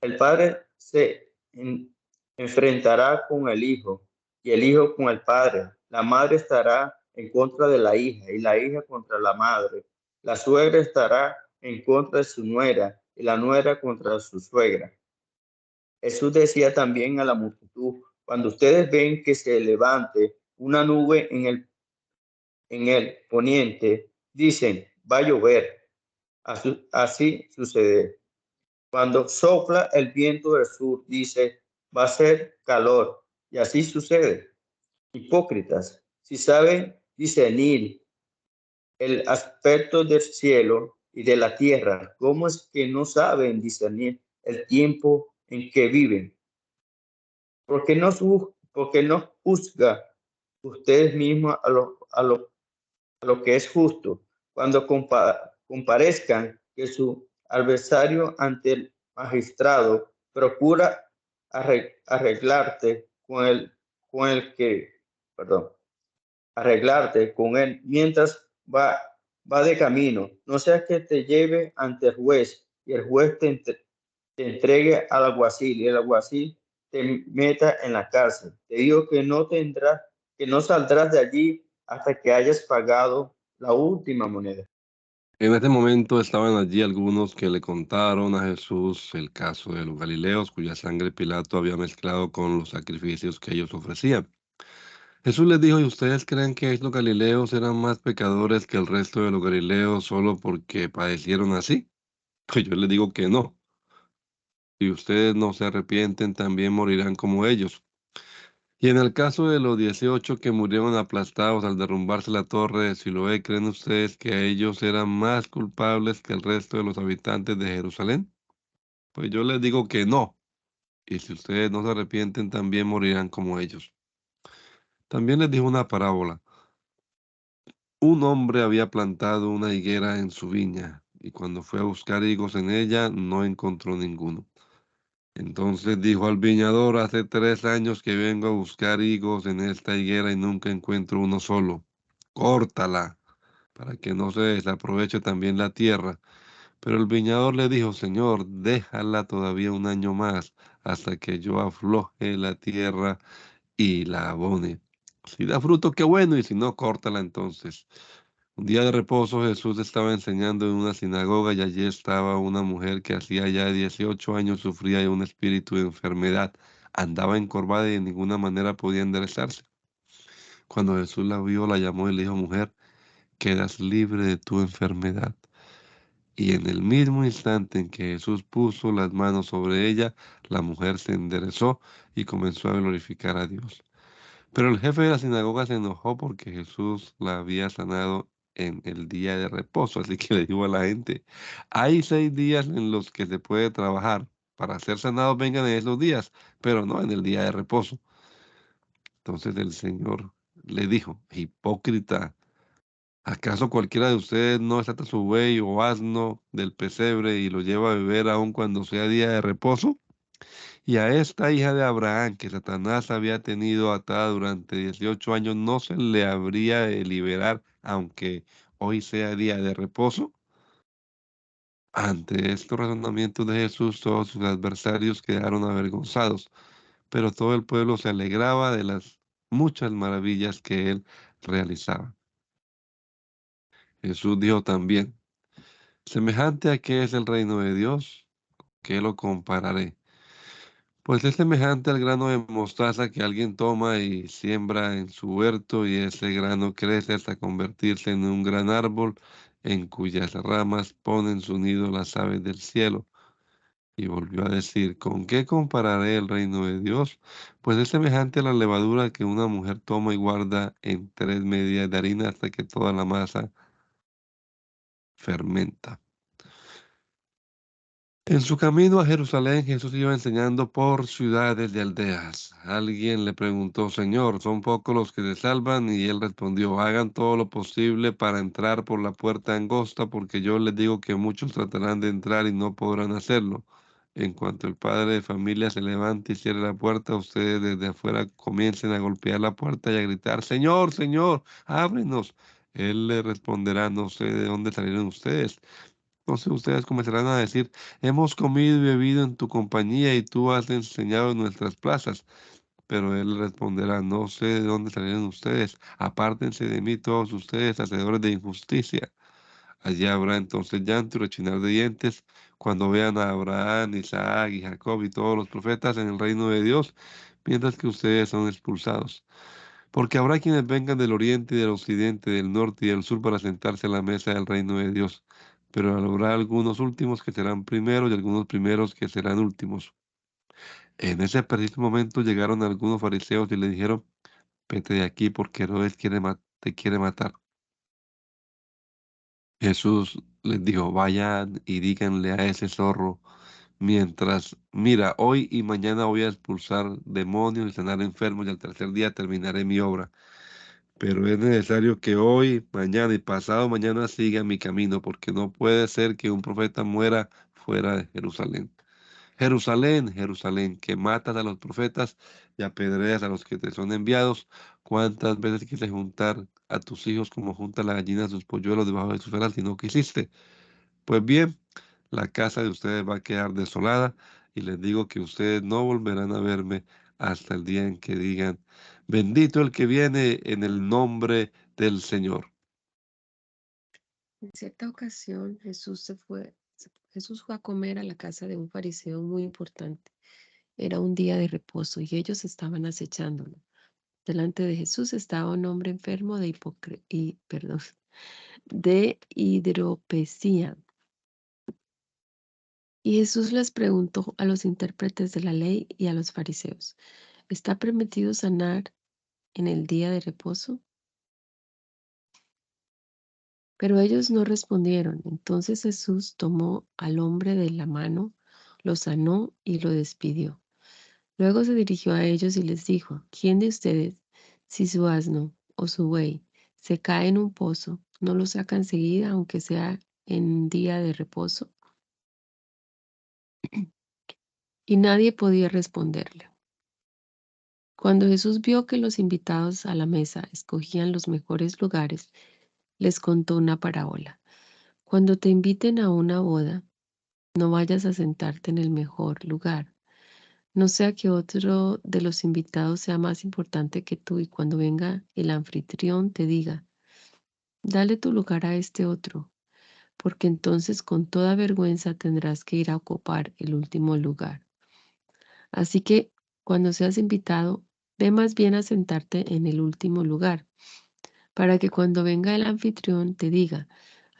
El padre se enfrentará con el hijo y el hijo con el padre. La madre estará en contra de la hija y la hija contra la madre. La suegra estará en contra de su nuera y la nuera contra su suegra. Jesús decía también a la multitud: cuando ustedes ven que se levante una nube en el poniente, dicen, va a llover. Así sucede. Cuando sopla el viento del sur, dice, va a ser calor. Y así sucede. Hipócritas, si saben discernir el aspecto del cielo y de la tierra, ¿cómo es que no saben discernir el tiempo en que viven? Porque no juzga ustedes mismos a lo que es justo, cuando comparezcan que su adversario ante el magistrado procura arreglarte con el que, perdón, arreglarte con él mientras va de camino, no sea que te lleve ante el juez y el juez te entregue al alguacil y el alguacil te meta en la cárcel. Te digo que no saldrás de allí hasta que hayas pagado la última moneda. En ese momento estaban allí algunos que le contaron a Jesús el caso de los Galileos, cuya sangre Pilato había mezclado con los sacrificios que ellos ofrecían. Jesús les dijo, ¿y ustedes creen que estos Galileos eran más pecadores que el resto de los Galileos solo porque padecieron así? Pues yo les digo que no. Si ustedes no se arrepienten, también morirán como ellos. Y en el caso de los 18 que murieron aplastados al derrumbarse la torre de Siloé, ¿creen ustedes que ellos eran más culpables que el resto de los habitantes de Jerusalén? Pues yo les digo que no. Y si ustedes no se arrepienten, también morirán como ellos. También les dijo una parábola. Un hombre había plantado una higuera en su viña, y cuando fue a buscar higos en ella, no encontró ninguno. Entonces dijo al viñador, hace 3 años que vengo a buscar higos en esta higuera y nunca encuentro uno solo. Córtala, para que no se desaproveche también la tierra. Pero el viñador le dijo, Señor, déjala todavía un año más, hasta que yo afloje la tierra y la abone. Si da fruto, qué bueno, y si no, córtala entonces. Un día de reposo Jesús estaba enseñando en una sinagoga y allí estaba una mujer que hacía ya 18 años sufría de un espíritu de enfermedad. Andaba encorvada y de ninguna manera podía enderezarse. Cuando Jesús la vio, la llamó y le dijo, mujer, quedas libre de tu enfermedad. Y en el mismo instante en que Jesús puso las manos sobre ella, la mujer se enderezó y comenzó a glorificar a Dios. Pero el jefe de la sinagoga se enojó porque Jesús la había sanado en el día de reposo. Así que le dijo a la gente, hay 6 días en los que se puede trabajar. Para ser sanados vengan en esos días, pero no en el día de reposo. Entonces el Señor le dijo, hipócrita, ¿acaso cualquiera de ustedes no desata su buey o asno del pesebre y lo lleva a beber aun cuando sea día de reposo? Y a esta hija de Abraham, que Satanás había tenido atada durante 18 años, ¿no se le habría de liberar, aunque hoy sea día de reposo? Ante estos razonamientos de Jesús, todos sus adversarios quedaron avergonzados, pero todo el pueblo se alegraba de las muchas maravillas que él realizaba. Jesús dijo también, semejante a qué es el reino de Dios, ¿qué lo compararé? Pues es semejante al grano de mostaza que alguien toma y siembra en su huerto y ese grano crece hasta convertirse en un gran árbol en cuyas ramas ponen su nido las aves del cielo. Y volvió a decir, ¿con qué compararé el reino de Dios? Pues es semejante a la levadura que una mujer toma y guarda en 3 medidas de harina hasta que toda la masa fermenta. En su camino a Jerusalén, Jesús iba enseñando por ciudades y aldeas. Alguien le preguntó, Señor, ¿son pocos los que se salvan? Y él respondió, hagan todo lo posible para entrar por la puerta angosta, porque yo les digo que muchos tratarán de entrar y no podrán hacerlo. En cuanto el padre de familia se levante y cierre la puerta, ustedes desde afuera comiencen a golpear la puerta y a gritar, Señor, Señor, ábrenos. Él le responderá, no sé de dónde salieron ustedes. Entonces ustedes comenzarán a decir, hemos comido y bebido en tu compañía y tú has enseñado en nuestras plazas. Pero él responderá, no sé de dónde salieron ustedes, apártense de mí todos ustedes, hacedores de injusticia. Allí habrá entonces llanto y rechinar de dientes cuando vean a Abraham, Isaac y Jacob y todos los profetas en el reino de Dios, mientras que ustedes son expulsados. Porque habrá quienes vengan del oriente y del occidente, del norte y del sur para sentarse a la mesa del reino de Dios. Pero habrá algunos últimos que serán primeros y algunos primeros que serán últimos. En ese preciso momento llegaron algunos fariseos y le dijeron, vete de aquí porque Herodes te quiere matar. Jesús les dijo, vayan y díganle a ese zorro, mira, hoy y mañana voy a expulsar demonios y sanar enfermos y al tercer día terminaré mi obra. Pero es necesario que hoy, mañana y pasado mañana siga mi camino, porque no puede ser que un profeta muera fuera de Jerusalén. Jerusalén, Jerusalén, que matas a los profetas y apedreas a los que te son enviados. ¿Cuántas veces quise juntar a tus hijos como junta la gallina a sus polluelos debajo de sus alas y no quisiste? Pues bien, la casa de ustedes va a quedar desolada y les digo que ustedes no volverán a verme hasta el día en que digan, bendito el que viene en el nombre del Señor. En cierta ocasión, Jesús fue a comer a la casa de un fariseo muy importante. Era un día de reposo y ellos estaban acechándolo. Delante de Jesús estaba un hombre enfermo de hidropesía. Y Jesús les preguntó a los intérpretes de la ley y a los fariseos, ¿está permitido sanar en el día de reposo? Pero ellos no respondieron. Entonces Jesús tomó al hombre de la mano, lo sanó y lo despidió. Luego se dirigió a ellos y les dijo, ¿quién de ustedes, si su asno o su buey se cae en un pozo, no lo saca enseguida, aunque sea en día de reposo? Y nadie podía responderle. Cuando Jesús vio que los invitados a la mesa escogían los mejores lugares, les contó una parábola. Cuando te inviten a una boda, no vayas a sentarte en el mejor lugar. No sea que otro de los invitados sea más importante que tú y cuando venga el anfitrión te diga, dale tu lugar a este otro, porque entonces con toda vergüenza tendrás que ir a ocupar el último lugar. Así que cuando seas invitado, ve más bien a sentarte en el último lugar, para que cuando venga el anfitrión te diga,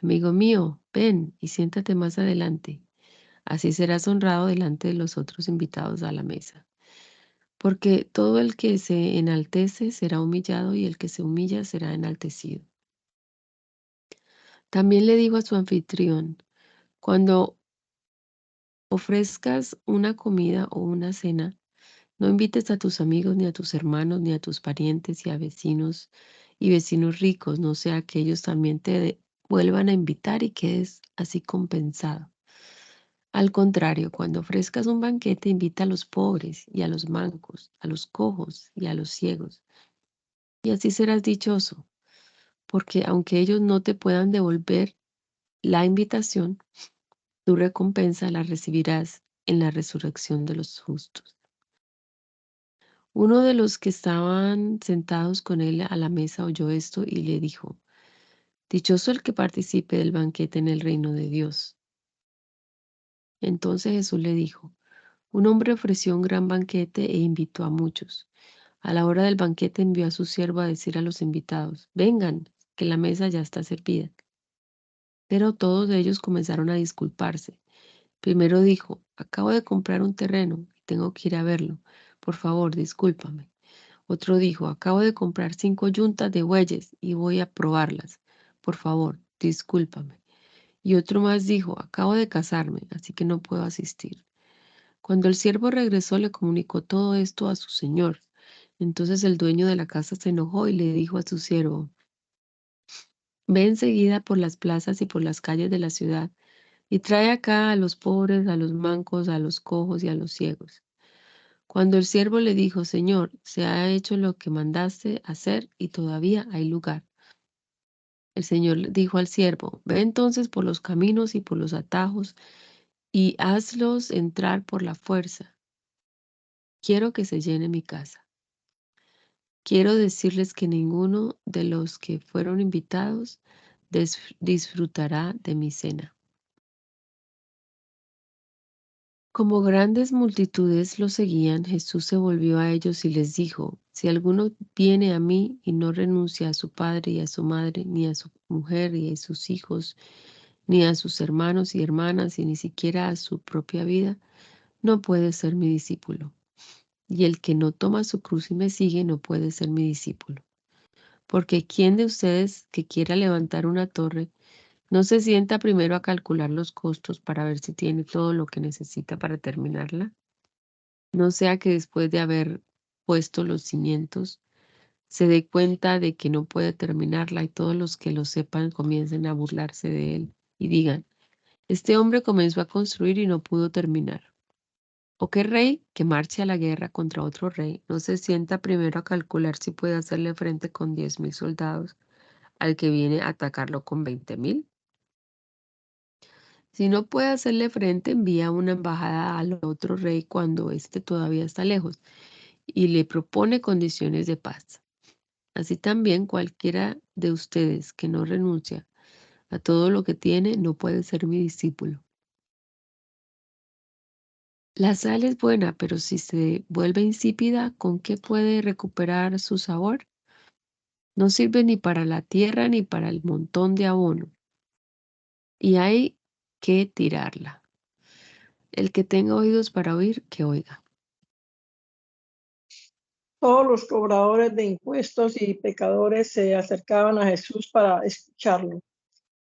amigo mío, ven y siéntate más adelante. Así serás honrado delante de los otros invitados a la mesa. Porque todo el que se enaltece será humillado y el que se humilla será enaltecido. También le dijo a su anfitrión, cuando ofrezcas una comida o una cena, no invites a tus amigos, ni a tus hermanos, ni a tus parientes y vecinos ricos, no sea que ellos también te vuelvan a invitar y quedes así compensado. Al contrario, cuando ofrezcas un banquete, invita a los pobres y a los mancos, a los cojos y a los ciegos, y así serás dichoso, porque aunque ellos no te puedan devolver la invitación, tu recompensa la recibirás en la resurrección de los justos. Uno de los que estaban sentados con él a la mesa oyó esto y le dijo, dichoso el que participe del banquete en el reino de Dios. Entonces Jesús le dijo, un hombre ofreció un gran banquete e invitó a muchos. A la hora del banquete envió a su siervo a decir a los invitados, vengan, que la mesa ya está servida. Pero todos ellos comenzaron a disculparse. Primero dijo, acabo de comprar un terreno y tengo que ir a verlo. Por favor, discúlpame. Otro dijo, acabo de comprar 5 yuntas de bueyes y voy a probarlas. Por favor, discúlpame. Y otro más dijo, acabo de casarme, así que no puedo asistir. Cuando el siervo regresó, le comunicó todo esto a su señor. Entonces el dueño de la casa se enojó y le dijo a su siervo, ve enseguida por las plazas y por las calles de la ciudad y trae acá a los pobres, a los mancos, a los cojos y a los ciegos. Cuando el siervo le dijo, Señor, se ha hecho lo que mandaste hacer y todavía hay lugar. El Señor le dijo al siervo, ve entonces por los caminos y por los atajos y hazlos entrar por la fuerza. Quiero que se llene mi casa. Quiero decirles que ninguno de los que fueron invitados disfrutará de mi cena. Como grandes multitudes lo seguían, Jesús se volvió a ellos y les dijo, si alguno viene a mí y no renuncia a su padre y a su madre, ni a su mujer y a sus hijos, ni a sus hermanos y hermanas, y ni siquiera a su propia vida, no puede ser mi discípulo. Y el que no toma su cruz y me sigue no puede ser mi discípulo. Porque ¿quién de ustedes que quiera levantar una torre no se sienta primero a calcular los costos para ver si tiene todo lo que necesita para terminarla? No sea que después de haber puesto los cimientos, se dé cuenta de que no puede terminarla y todos los que lo sepan comiencen a burlarse de él y digan, este hombre comenzó a construir y no pudo terminar. ¿O qué rey que marche a la guerra contra otro rey no se sienta primero a calcular si puede hacerle frente con 10,000 soldados al que viene a atacarlo con 20,000? Si no puede hacerle frente, envía una embajada al otro rey cuando éste todavía está lejos y le propone condiciones de paz. Así también cualquiera de ustedes que no renuncia a todo lo que tiene no puede ser mi discípulo. La sal es buena, pero si se vuelve insípida, ¿con qué puede recuperar su sabor? No sirve ni para la tierra ni para el montón de abono. Y hay que tirarla. El que tenga oídos para oír, que oiga. Todos los cobradores de impuestos y pecadores se acercaban a Jesús para escucharlo.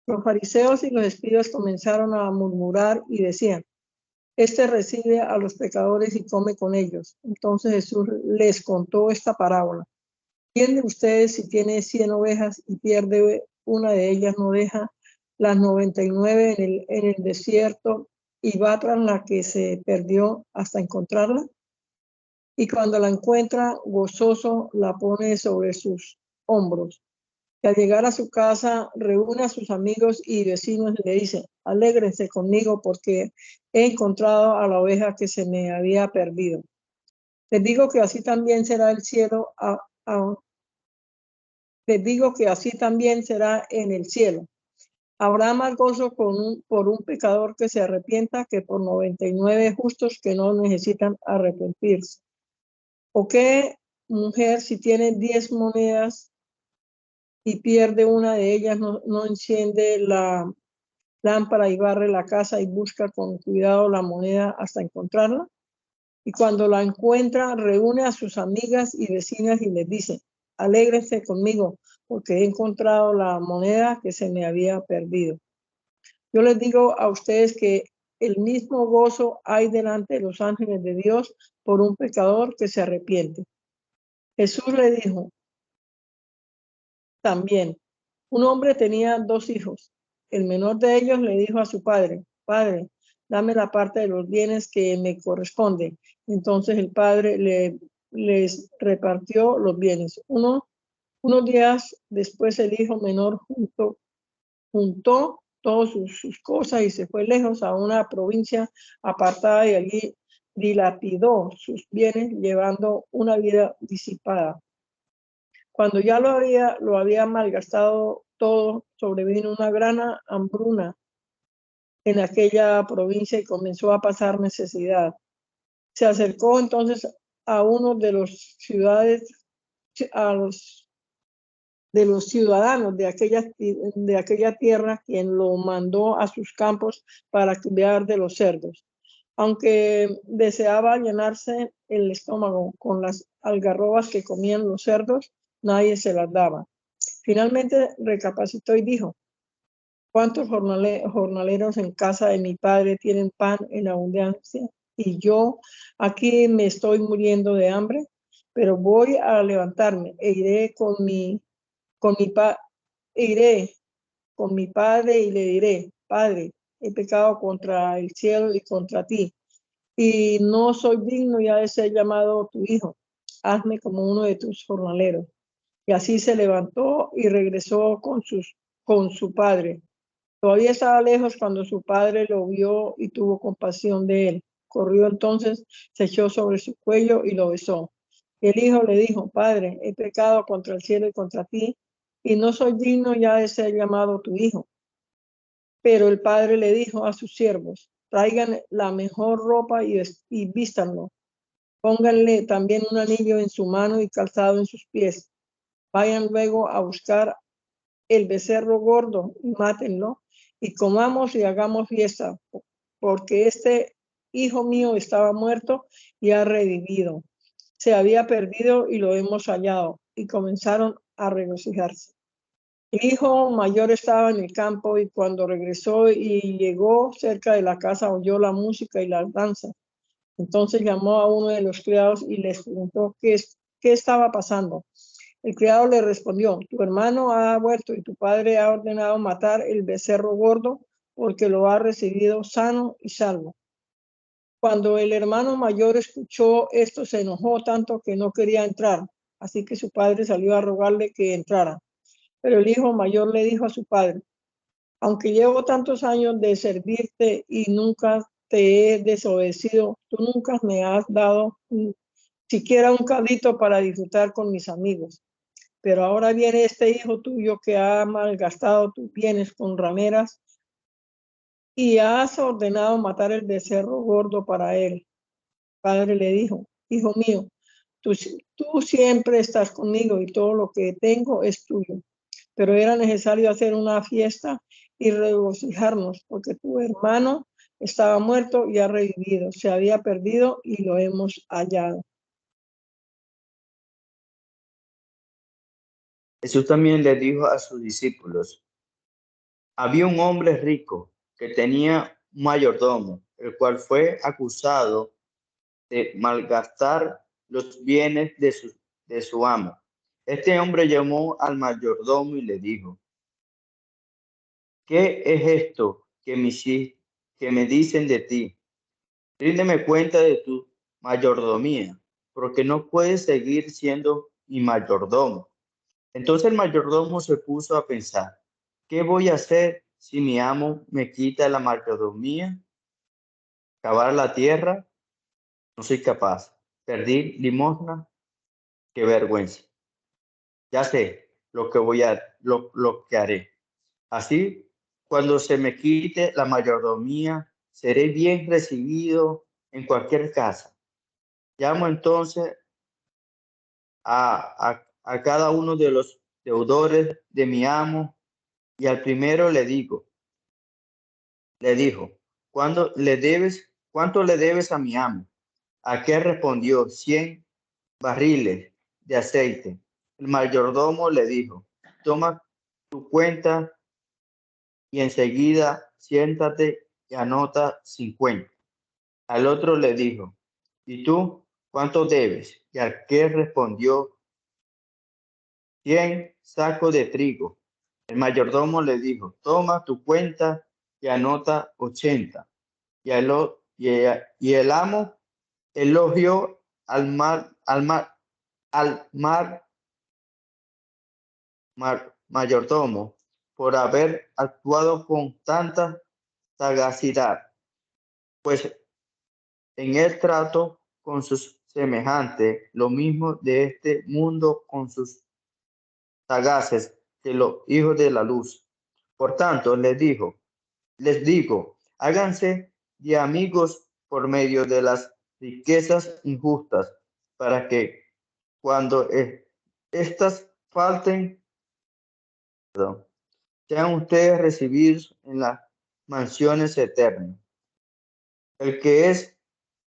Los fariseos y los escribas comenzaron a murmurar y decían, este recibe a los pecadores y come con ellos. Entonces Jesús les contó esta parábola. ¿Quién de ustedes, si tiene 100 ovejas y pierde una de ellas, no deja las 99 en el desierto y va tras la que se perdió hasta encontrarla? Y cuando la encuentra, gozoso, la pone sobre sus hombros. Y al llegar a su casa, reúne a sus amigos y vecinos y le dice, alégrense conmigo porque he encontrado a la oveja que se me había perdido. Les digo que así también será el cielo, les digo que así también será en el cielo. Habrá más gozo por un pecador que se arrepienta que por 99 justos que no necesitan arrepentirse. ¿O qué mujer, si tiene 10 monedas y pierde una de ellas, no enciende la lámpara y barre la casa y busca con cuidado la moneda hasta encontrarla? Y cuando la encuentra, reúne a sus amigas y vecinas y les dice, alégrense conmigo porque he encontrado la moneda que se me había perdido. Yo les digo a ustedes que el mismo gozo hay delante de los ángeles de Dios por un pecador que se arrepiente. Jesús le dijo también, un hombre tenía 2 hijos. El menor de ellos le dijo a su padre, Padre, dame la parte de los bienes que me corresponden. Entonces el padre les repartió los bienes. Unos días después el hijo menor juntó todas sus cosas y se fue lejos a una provincia apartada y allí dilapidó sus bienes llevando una vida disipada. Cuando ya lo había malgastado todo, sobrevino una gran hambruna en aquella provincia y comenzó a pasar necesidad. Se acercó entonces a uno de los ciudadanos de aquella tierra, quien lo mandó a sus campos para criar de los cerdos. Aunque deseaba llenarse el estómago con las algarrobas que comían los cerdos, nadie se las daba. Finalmente recapacitó y dijo, ¿cuántos jornaleros en casa de mi padre tienen pan en abundancia? Y yo aquí me estoy muriendo de hambre, pero voy a levantarme e iré con mi padre y le diré, Padre, he pecado contra el cielo y contra ti, y no soy digno ya de ser llamado tu hijo. Hazme como uno de tus jornaleros. Y así se levantó y regresó con sus con su padre. Todavía estaba lejos cuando su padre lo vio y tuvo compasión de él. Corrió entonces, se echó sobre su cuello y lo besó. El hijo le dijo: Padre, he pecado contra el cielo y contra ti, y no soy digno ya de ser llamado tu hijo. Pero el padre le dijo a sus siervos: Traigan la mejor ropa y vístanlo. Pónganle también un anillo en su mano y calzado en sus pies. Vayan luego a buscar el becerro gordo y mátenlo, y comamos y hagamos fiesta, porque este hijo mío estaba muerto y ha revivido. Se había perdido y lo hemos hallado. Y comenzaron a regocijarse. El hijo mayor estaba en el campo, y cuando regresó y llegó cerca de la casa, oyó la música y la danza. Entonces llamó a uno de los criados y les preguntó qué estaba pasando. El criado le respondió: Tu hermano ha vuelto y tu padre ha ordenado matar el becerro gordo, porque lo ha recibido sano y salvo. Cuando el hermano mayor escuchó esto, se enojó tanto que no quería entrar. Así que su padre salió a rogarle que entrara. Pero el hijo mayor le dijo a su padre: Aunque llevo tantos años de servirte y nunca te he desobedecido, tú nunca me has dado siquiera un cabrito para disfrutar con mis amigos. Pero ahora viene este hijo tuyo que ha malgastado tus bienes con rameras y has ordenado matar el becerro gordo para él. El padre le dijo: Hijo mío, tú siempre estás conmigo y todo lo que tengo es tuyo. Pero era necesario hacer una fiesta y regocijarnos, porque tu hermano estaba muerto y ha revivido, se había perdido y lo hemos hallado. Jesús también le dijo a sus discípulos: había un hombre rico que tenía un mayordomo, el cual fue acusado de malgastar los bienes de su amo. Este hombre llamó al mayordomo y le dijo: ¿qué es esto que me dicen de ti? Ríndeme cuenta de tu mayordomía, porque no puedes seguir siendo mi mayordomo. Entonces el mayordomo se puso a pensar: ¿qué voy a hacer si mi amo me quita la mayordomía? ¿Cavar la tierra? No soy capaz. ¿Pedir limosna? ¡Qué vergüenza! Ya sé lo que haré. Así, cuando se me quite la mayordomía, seré bien recibido en cualquier casa. Llamo entonces a cada uno de los deudores de mi amo, y al primero le dijo: ¿cuánto le debes a mi amo? Aquel respondió: 100 barriles de aceite. El mayordomo le dijo: toma tu cuenta y enseguida siéntate y anota 50. Al otro le dijo: ¿y tú cuánto debes? Y aquel respondió: 100 sacos de trigo. El mayordomo le dijo: toma tu cuenta y anota 80. Y el amo elogió al mayordomo por haber actuado con tanta sagacidad, pues en el trato con sus semejantes, lo mismo de este mundo con sus sagaces que los hijos de la luz. Por tanto, les digo, háganse de amigos por medio de las riquezas injustas, para que cuando estas falten, sean ustedes recibidos en las mansiones eternas. El que es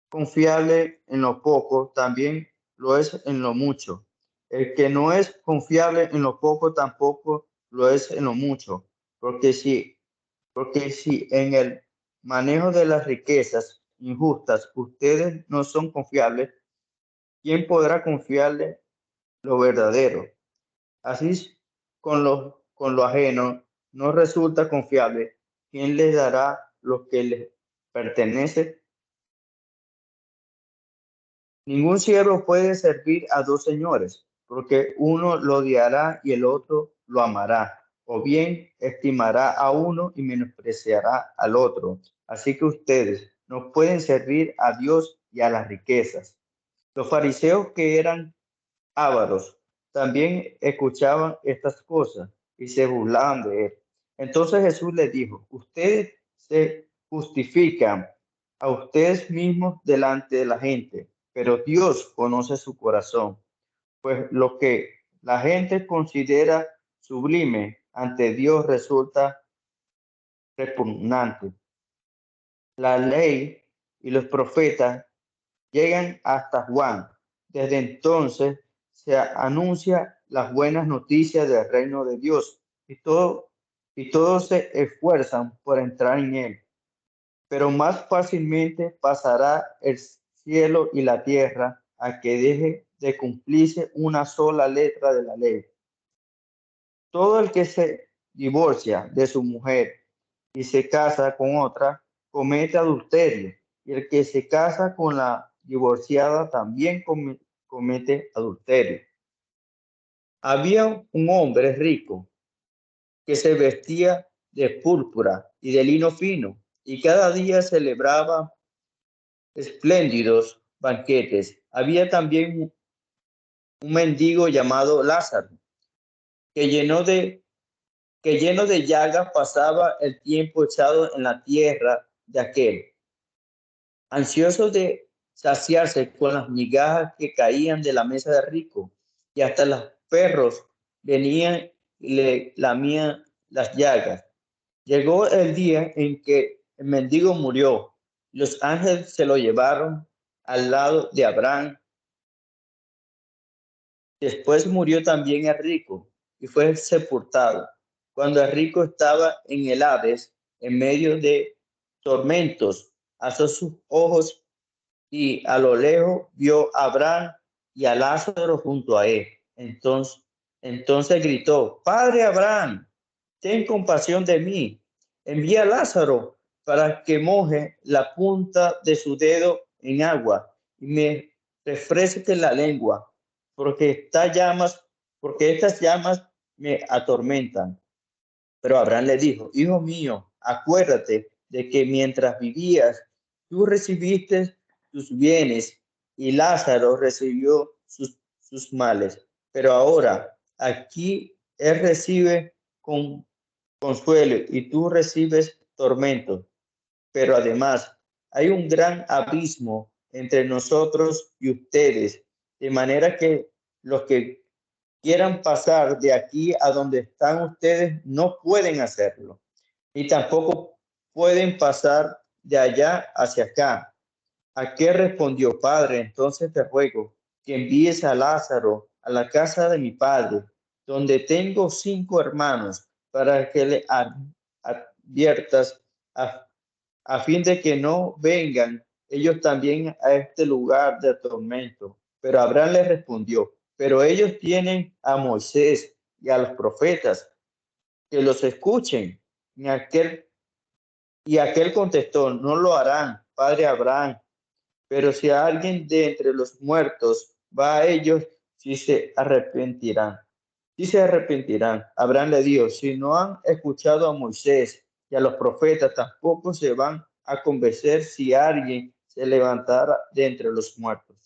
confiable en lo poco, también lo es en lo mucho. El que no es confiable en lo poco, tampoco lo es en lo mucho. Porque si en el manejo de las riquezas injustas ustedes no son confiables, ¿quién podrá confiarle lo verdadero? Así con lo ajeno no resulta confiable, ¿quién les dará lo que les pertenece? Ningún siervo puede servir a dos señores, porque uno lo odiará y el otro lo amará, o bien estimará a uno y menospreciará al otro. Así que ustedes no pueden servir a Dios y a las riquezas. Los fariseos, que eran ávaros, también escuchaban estas cosas y se burlaban de él. Entonces Jesús les dijo: ustedes se justifican a ustedes mismos delante de la gente, pero Dios conoce su corazón, pues lo que la gente considera sublime ante Dios resulta repugnante. La ley y los profetas llegan hasta Juan. Desde entonces se anuncia las buenas noticias del reino de Dios y todos se esfuerzan por entrar en él. Pero más fácilmente pasará el cielo y la tierra a que deje de cumplirse una sola letra de la ley. Todo el que se divorcia de su mujer y se casa con otra comete adulterio, y el que se casa con la divorciada también comete adulterio. Había un hombre rico que se vestía de púrpura y de lino fino, y cada día celebraba espléndidos banquetes. Había también un mendigo llamado Lázaro, que lleno de llagas pasaba el tiempo echado en la tierra de aquel, ansioso de saciarse con las migajas que caían de la mesa de rico, y hasta los perros venían y le lamían las llagas. Llegó el día en que el mendigo murió. Los ángeles se lo llevaron al lado de Abraham. Después murió también el rico y fue sepultado. Cuando el rico estaba en el Hades, en medio de tormentos, alzó sus ojos y a lo lejos vio a Abraham y a Lázaro junto a él. Entonces gritó: Padre Abraham, ten compasión de mí. Envía a Lázaro para que moje la punta de su dedo en agua y me refresque la lengua, porque estas llamas me atormentan. Pero Abraham le dijo: Hijo mío, acuérdate de que mientras vivías, tú recibiste tus bienes y Lázaro recibió sus males. Pero ahora aquí él recibe consuelo y tú recibes tormento. Pero además hay un gran abismo entre nosotros y ustedes, de manera que los que quieran pasar de aquí a donde están ustedes no pueden hacerlo, y tampoco pueden pasar de allá hacia acá. ¿A qué respondió? Padre, entonces te ruego que envíes a Lázaro a la casa de mi padre, donde tengo 5 hermanos, para que le adviertas a fin de que no vengan ellos también a este lugar de tormento. Pero Abraham les respondió: pero ellos tienen a Moisés y a los profetas, que los escuchen. Y aquel contestó: no lo harán, padre Abraham, pero si alguien de entre los muertos va a ellos, sí se arrepentirán. Sí se arrepentirán. Abraham le dijo: si no han escuchado a Moisés y a los profetas, tampoco se van a convencer si alguien se levantara de entre los muertos.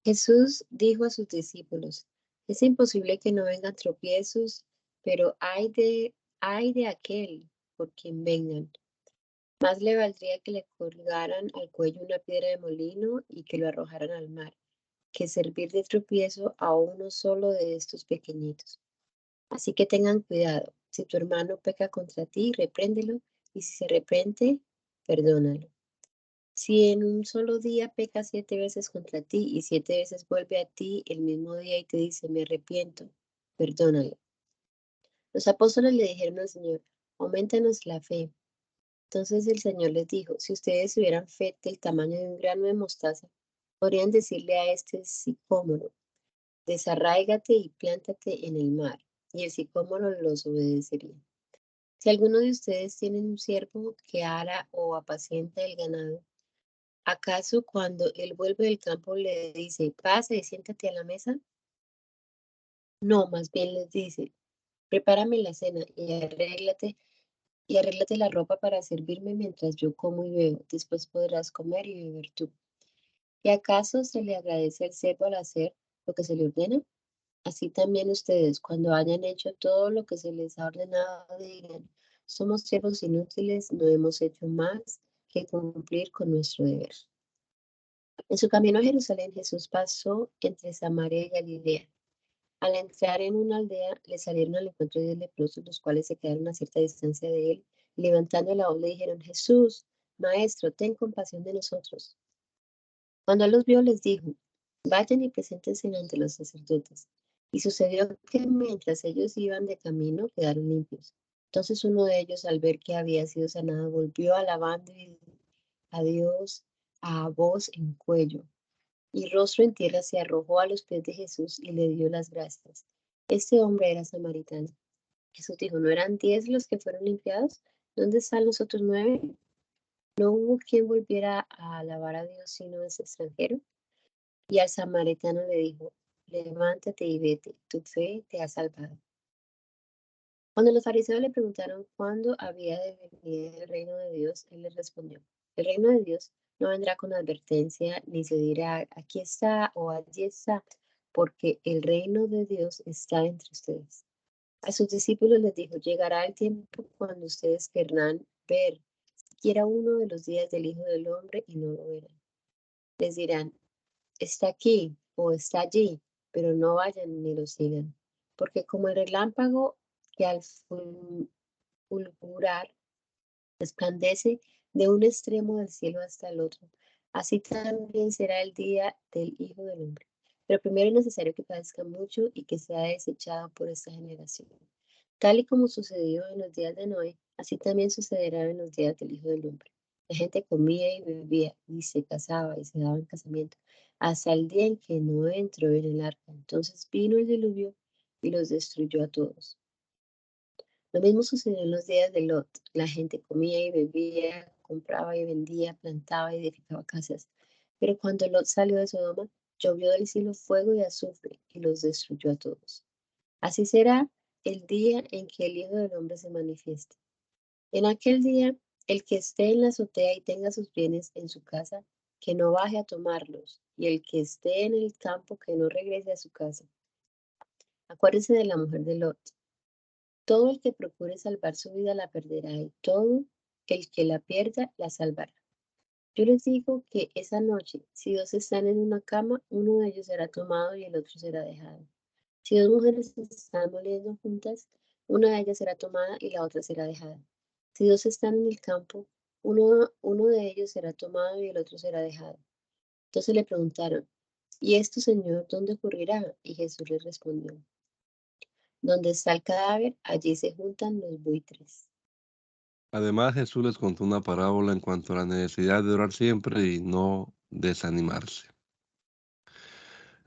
Jesús dijo a sus discípulos: es imposible que no vengan tropiezos, pero hay de aquel por quien vengan. Más le valdría que le colgaran al cuello una piedra de molino y que lo arrojaran al mar, que servir de tropiezo a uno solo de estos pequeñitos. Así que tengan cuidado. Si tu hermano peca contra ti, repréndelo, y si se arrepiente, perdónalo. Si en un solo día peca 7 veces contra ti y 7 veces vuelve a ti el mismo día y te dice: me arrepiento, perdónalo. Los apóstoles le dijeron al Señor: aumentanos la fe. Entonces el Señor les dijo: si ustedes tuvieran fe del tamaño de un grano de mostaza, podrían decirle a este sicómoro: desarráigate y plántate en el mar, y el sicómoro los obedecería. Si alguno de ustedes tiene un siervo que ara o apacienta el ganado, ¿acaso cuando él vuelve del campo le dice: pasa y siéntate a la mesa? No, más bien les dice, prepárame la cena y arréglate la ropa para servirme mientras yo como y bebo. Después podrás comer y beber tú. ¿Y acaso se le agradece al siervo al hacer lo que se le ordena? Así también ustedes, cuando hayan hecho todo lo que se les ha ordenado, digan, somos siervos inútiles, no hemos hecho más que cumplir con nuestro deber. En su camino a Jerusalén, Jesús pasó entre Samaria y Galilea. Al entrar en una aldea, le salieron al encuentro 10 leprosos, los cuales se quedaron a cierta distancia de él, y levantando la voz le dijeron, Jesús, Maestro, ten compasión de nosotros. Cuando él los vio, les dijo, vayan y preséntense ante los sacerdotes. Y sucedió que mientras ellos iban de camino, quedaron limpios. Entonces uno de ellos, al ver que había sido sanado, volvió alabando a Dios a voz en cuello. Y rostro en tierra se arrojó a los pies de Jesús y le dio las gracias. Este hombre era samaritano. Jesús dijo, ¿no eran 10 los que fueron limpiados? ¿Dónde están los otros 9? No hubo quien volviera a alabar a Dios sino ese extranjero. Y al samaritano le dijo, levántate y vete, tu fe te ha salvado. Cuando los fariseos le preguntaron cuándo había de venir el reino de Dios, él les respondió, el reino de Dios no vendrá con advertencia, ni se dirá, aquí está o allí está, porque el reino de Dios está entre ustedes. A sus discípulos les dijo, llegará el tiempo cuando ustedes querrán ver siquiera uno de los días del Hijo del Hombre y no lo verán. Les dirán, está aquí o está allí, pero no vayan ni lo sigan, porque como el relámpago que al fulgurar resplandece de un extremo del cielo hasta el otro, así también será el día del Hijo del Hombre. Pero primero es necesario que padezca mucho y que sea desechado por esta generación. Tal y como sucedió en los días de Noé, así también sucederá en los días del Hijo del Hombre. La gente comía y bebía y se casaba y se daba en casamiento, hasta el día en que Noé entró en el arca. Entonces vino el diluvio y los destruyó a todos. Lo mismo sucedió en los días de Lot. La gente comía y bebía, compraba y vendía, plantaba y edificaba casas. Pero cuando Lot salió de Sodoma, llovió del cielo fuego y azufre y los destruyó a todos. Así será el día en que el Hijo del Hombre se manifieste. En aquel día, el que esté en la azotea y tenga sus bienes en su casa, que no baje a tomarlos, y el que esté en el campo, que no regrese a su casa. Acuérdense de la mujer de Lot. Todo el que procure salvar su vida la perderá, y todo el que la pierda la salvará. Yo les digo que esa noche, si dos están en una cama, uno de ellos será tomado y el otro será dejado. Si dos mujeres están moliendo juntas, una de ellas será tomada y la otra será dejada. Si dos están en el campo, uno de ellos será tomado y el otro será dejado. Entonces le preguntaron, ¿y esto, Señor, dónde ocurrirá? Y Jesús les respondió, donde está el cadáver, allí se juntan los buitres. Además, Jesús les contó una parábola en cuanto a la necesidad de orar siempre y no desanimarse.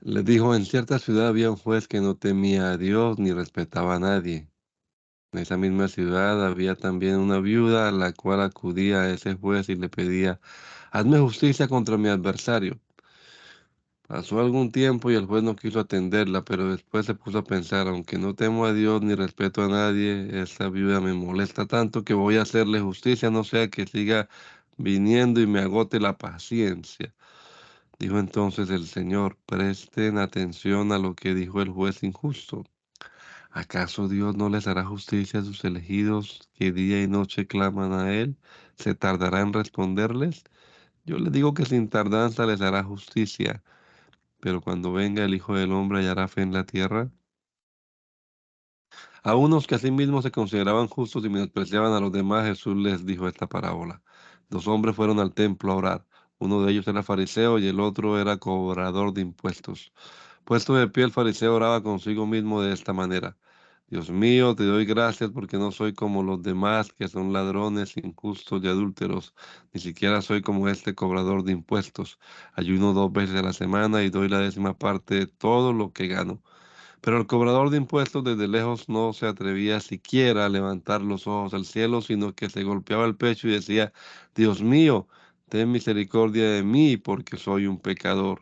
Les dijo, en cierta ciudad había un juez que no temía a Dios ni respetaba a nadie. En esa misma ciudad había también una viuda a la cual acudía a ese juez y le pedía, hazme justicia contra mi adversario. Pasó algún tiempo y el juez no quiso atenderla, pero después se puso a pensar, aunque no temo a Dios ni respeto a nadie, esa viuda me molesta tanto que voy a hacerle justicia, no sea que siga viniendo y me agote la paciencia. Dijo entonces el Señor, presten atención a lo que dijo el juez injusto. ¿Acaso Dios no les hará justicia a sus elegidos que día y noche claman a Él? ¿Se tardará en responderles? Yo les digo que sin tardanza les hará justicia. Pero cuando venga el Hijo del Hombre, ¿hallará fe en la tierra? A unos que asimismo se consideraban justos y menospreciaban a los demás, Jesús les dijo esta parábola. Dos hombres fueron al templo a orar. Uno de ellos era fariseo y el otro era cobrador de impuestos. Puesto de pie, el fariseo oraba consigo mismo de esta manera. Dios mío, te doy gracias porque no soy como los demás que son ladrones, injustos y adúlteros. Ni siquiera soy como este cobrador de impuestos. Ayuno 2 veces a la semana y doy la 10ª parte de todo lo que gano. Pero el cobrador de impuestos desde lejos no se atrevía siquiera a levantar los ojos al cielo, sino que se golpeaba el pecho y decía, Dios mío, ten misericordia de mí porque soy un pecador.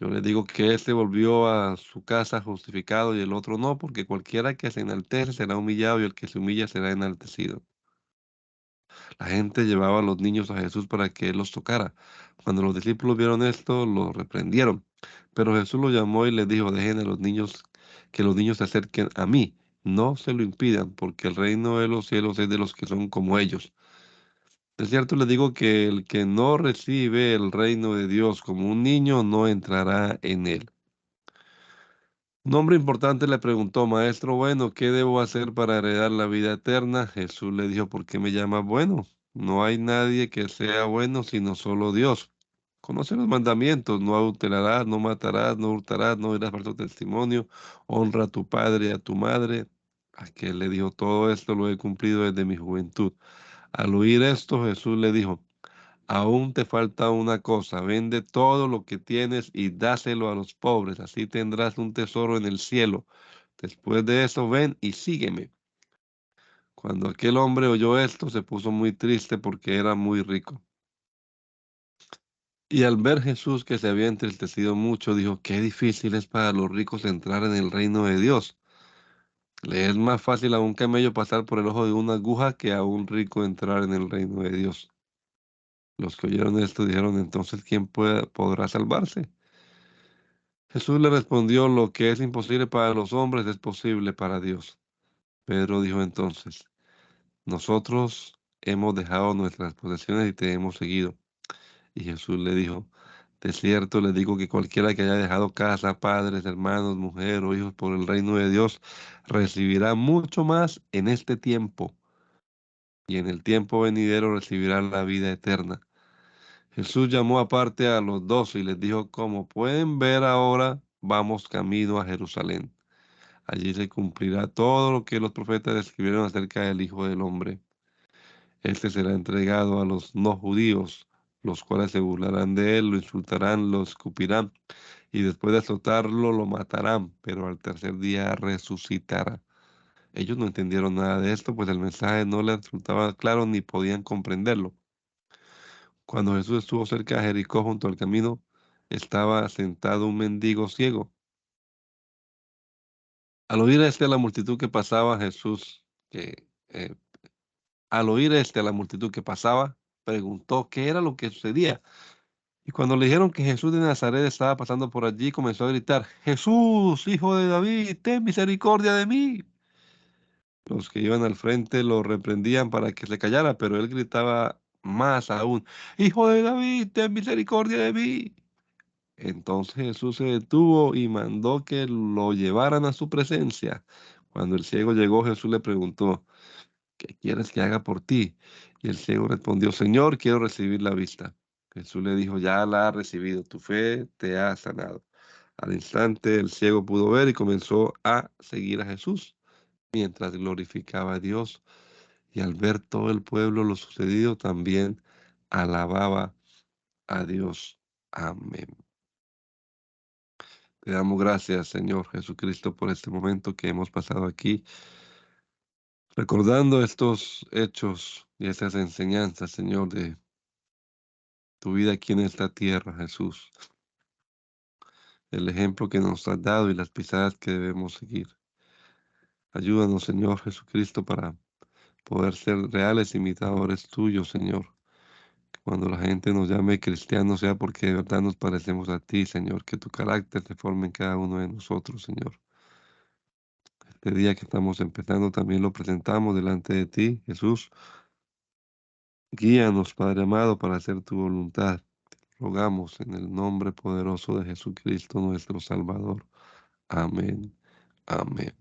Yo les digo que éste volvió a su casa justificado y el otro no, porque cualquiera que se enaltece será humillado y el que se humilla será enaltecido. La gente llevaba a los niños a Jesús para que él los tocara. Cuando los discípulos vieron esto, lo reprendieron. Pero Jesús los llamó y les dijo, dejen a los niños, que los niños se acerquen a mí. No se lo impidan, porque el reino de los cielos es de los que son como ellos. De cierto les digo que el que no recibe el reino de Dios como un niño no entrará en él. Un hombre importante le preguntó, Maestro bueno, ¿qué debo hacer para heredar la vida eterna? Jesús le dijo, ¿por qué me llamas bueno? No hay nadie que sea bueno sino solo Dios. Conoce los mandamientos, no adulterarás, no matarás, no hurtarás, no dirás falso testimonio, honra a tu padre y a tu madre. Aquel le dijo, todo esto lo he cumplido desde mi juventud. Al oír esto, Jesús le dijo, aún te falta una cosa, vende todo lo que tienes y dáselo a los pobres, así tendrás un tesoro en el cielo. Después de eso, ven y sígueme. Cuando aquel hombre oyó esto, se puso muy triste porque era muy rico. Y al ver Jesús que se había entristecido mucho, dijo, qué difícil es para los ricos entrar en el reino de Dios. Le es más fácil a un camello pasar por el ojo de una aguja que a un rico entrar en el reino de Dios. Los que oyeron esto dijeron, entonces, ¿quién podrá salvarse? Jesús le respondió, lo que es imposible para los hombres es posible para Dios. Pedro dijo entonces, nosotros hemos dejado nuestras posesiones y te hemos seguido. Y Jesús le dijo, de cierto les digo que cualquiera que haya dejado casa, padres, hermanos, mujer o hijos por el reino de Dios, recibirá mucho más en este tiempo y en el tiempo venidero recibirá la vida eterna. Jesús llamó aparte a los 12 y les dijo, como pueden ver ahora, vamos camino a Jerusalén. Allí se cumplirá todo lo que los profetas escribieron acerca del Hijo del Hombre. Este será entregado a los no judíos, los cuales se burlarán de él, lo insultarán, lo escupirán, y después de azotarlo lo matarán, pero al tercer día resucitará. Ellos no entendieron nada de esto, pues el mensaje no les resultaba claro ni podían comprenderlo. Cuando Jesús estuvo cerca de Jericó junto al camino, estaba sentado un mendigo ciego. Al oír a la multitud que pasaba, al oír a la multitud que pasaba, preguntó qué era lo que sucedía. Y cuando le dijeron que Jesús de Nazaret estaba pasando por allí, comenzó a gritar, Jesús, hijo de David, ten misericordia de mí. Los que iban al frente lo reprendían para que se callara, pero él gritaba más aún, Hijo de David, ten misericordia de mí. Entonces Jesús se detuvo y mandó que lo llevaran a su presencia. Cuando el ciego llegó, Jesús le preguntó, ¿qué quieres que haga por ti? Y el ciego respondió, Señor, quiero recibir la vista. Jesús le dijo, ya la has recibido, tu fe te ha sanado. Al instante el ciego pudo ver y comenzó a seguir a Jesús mientras glorificaba a Dios. Y al ver todo el pueblo lo sucedido, también alababa a Dios. Amén. Te damos gracias, Señor Jesucristo, por este momento que hemos pasado aquí, recordando estos hechos y estas enseñanzas, Señor, de tu vida aquí en esta tierra, Jesús. El ejemplo que nos has dado y las pisadas que debemos seguir. Ayúdanos, Señor Jesucristo, para poder ser reales imitadores tuyos, Señor. Que cuando la gente nos llame cristianos sea porque de verdad nos parecemos a ti, Señor. Que tu carácter se forme en cada uno de nosotros, Señor. Este día que estamos empezando también lo presentamos delante de ti, Jesús. Guíanos, Padre amado, para hacer tu voluntad. Rogamos en el nombre poderoso de Jesucristo, nuestro Salvador. Amén. Amén.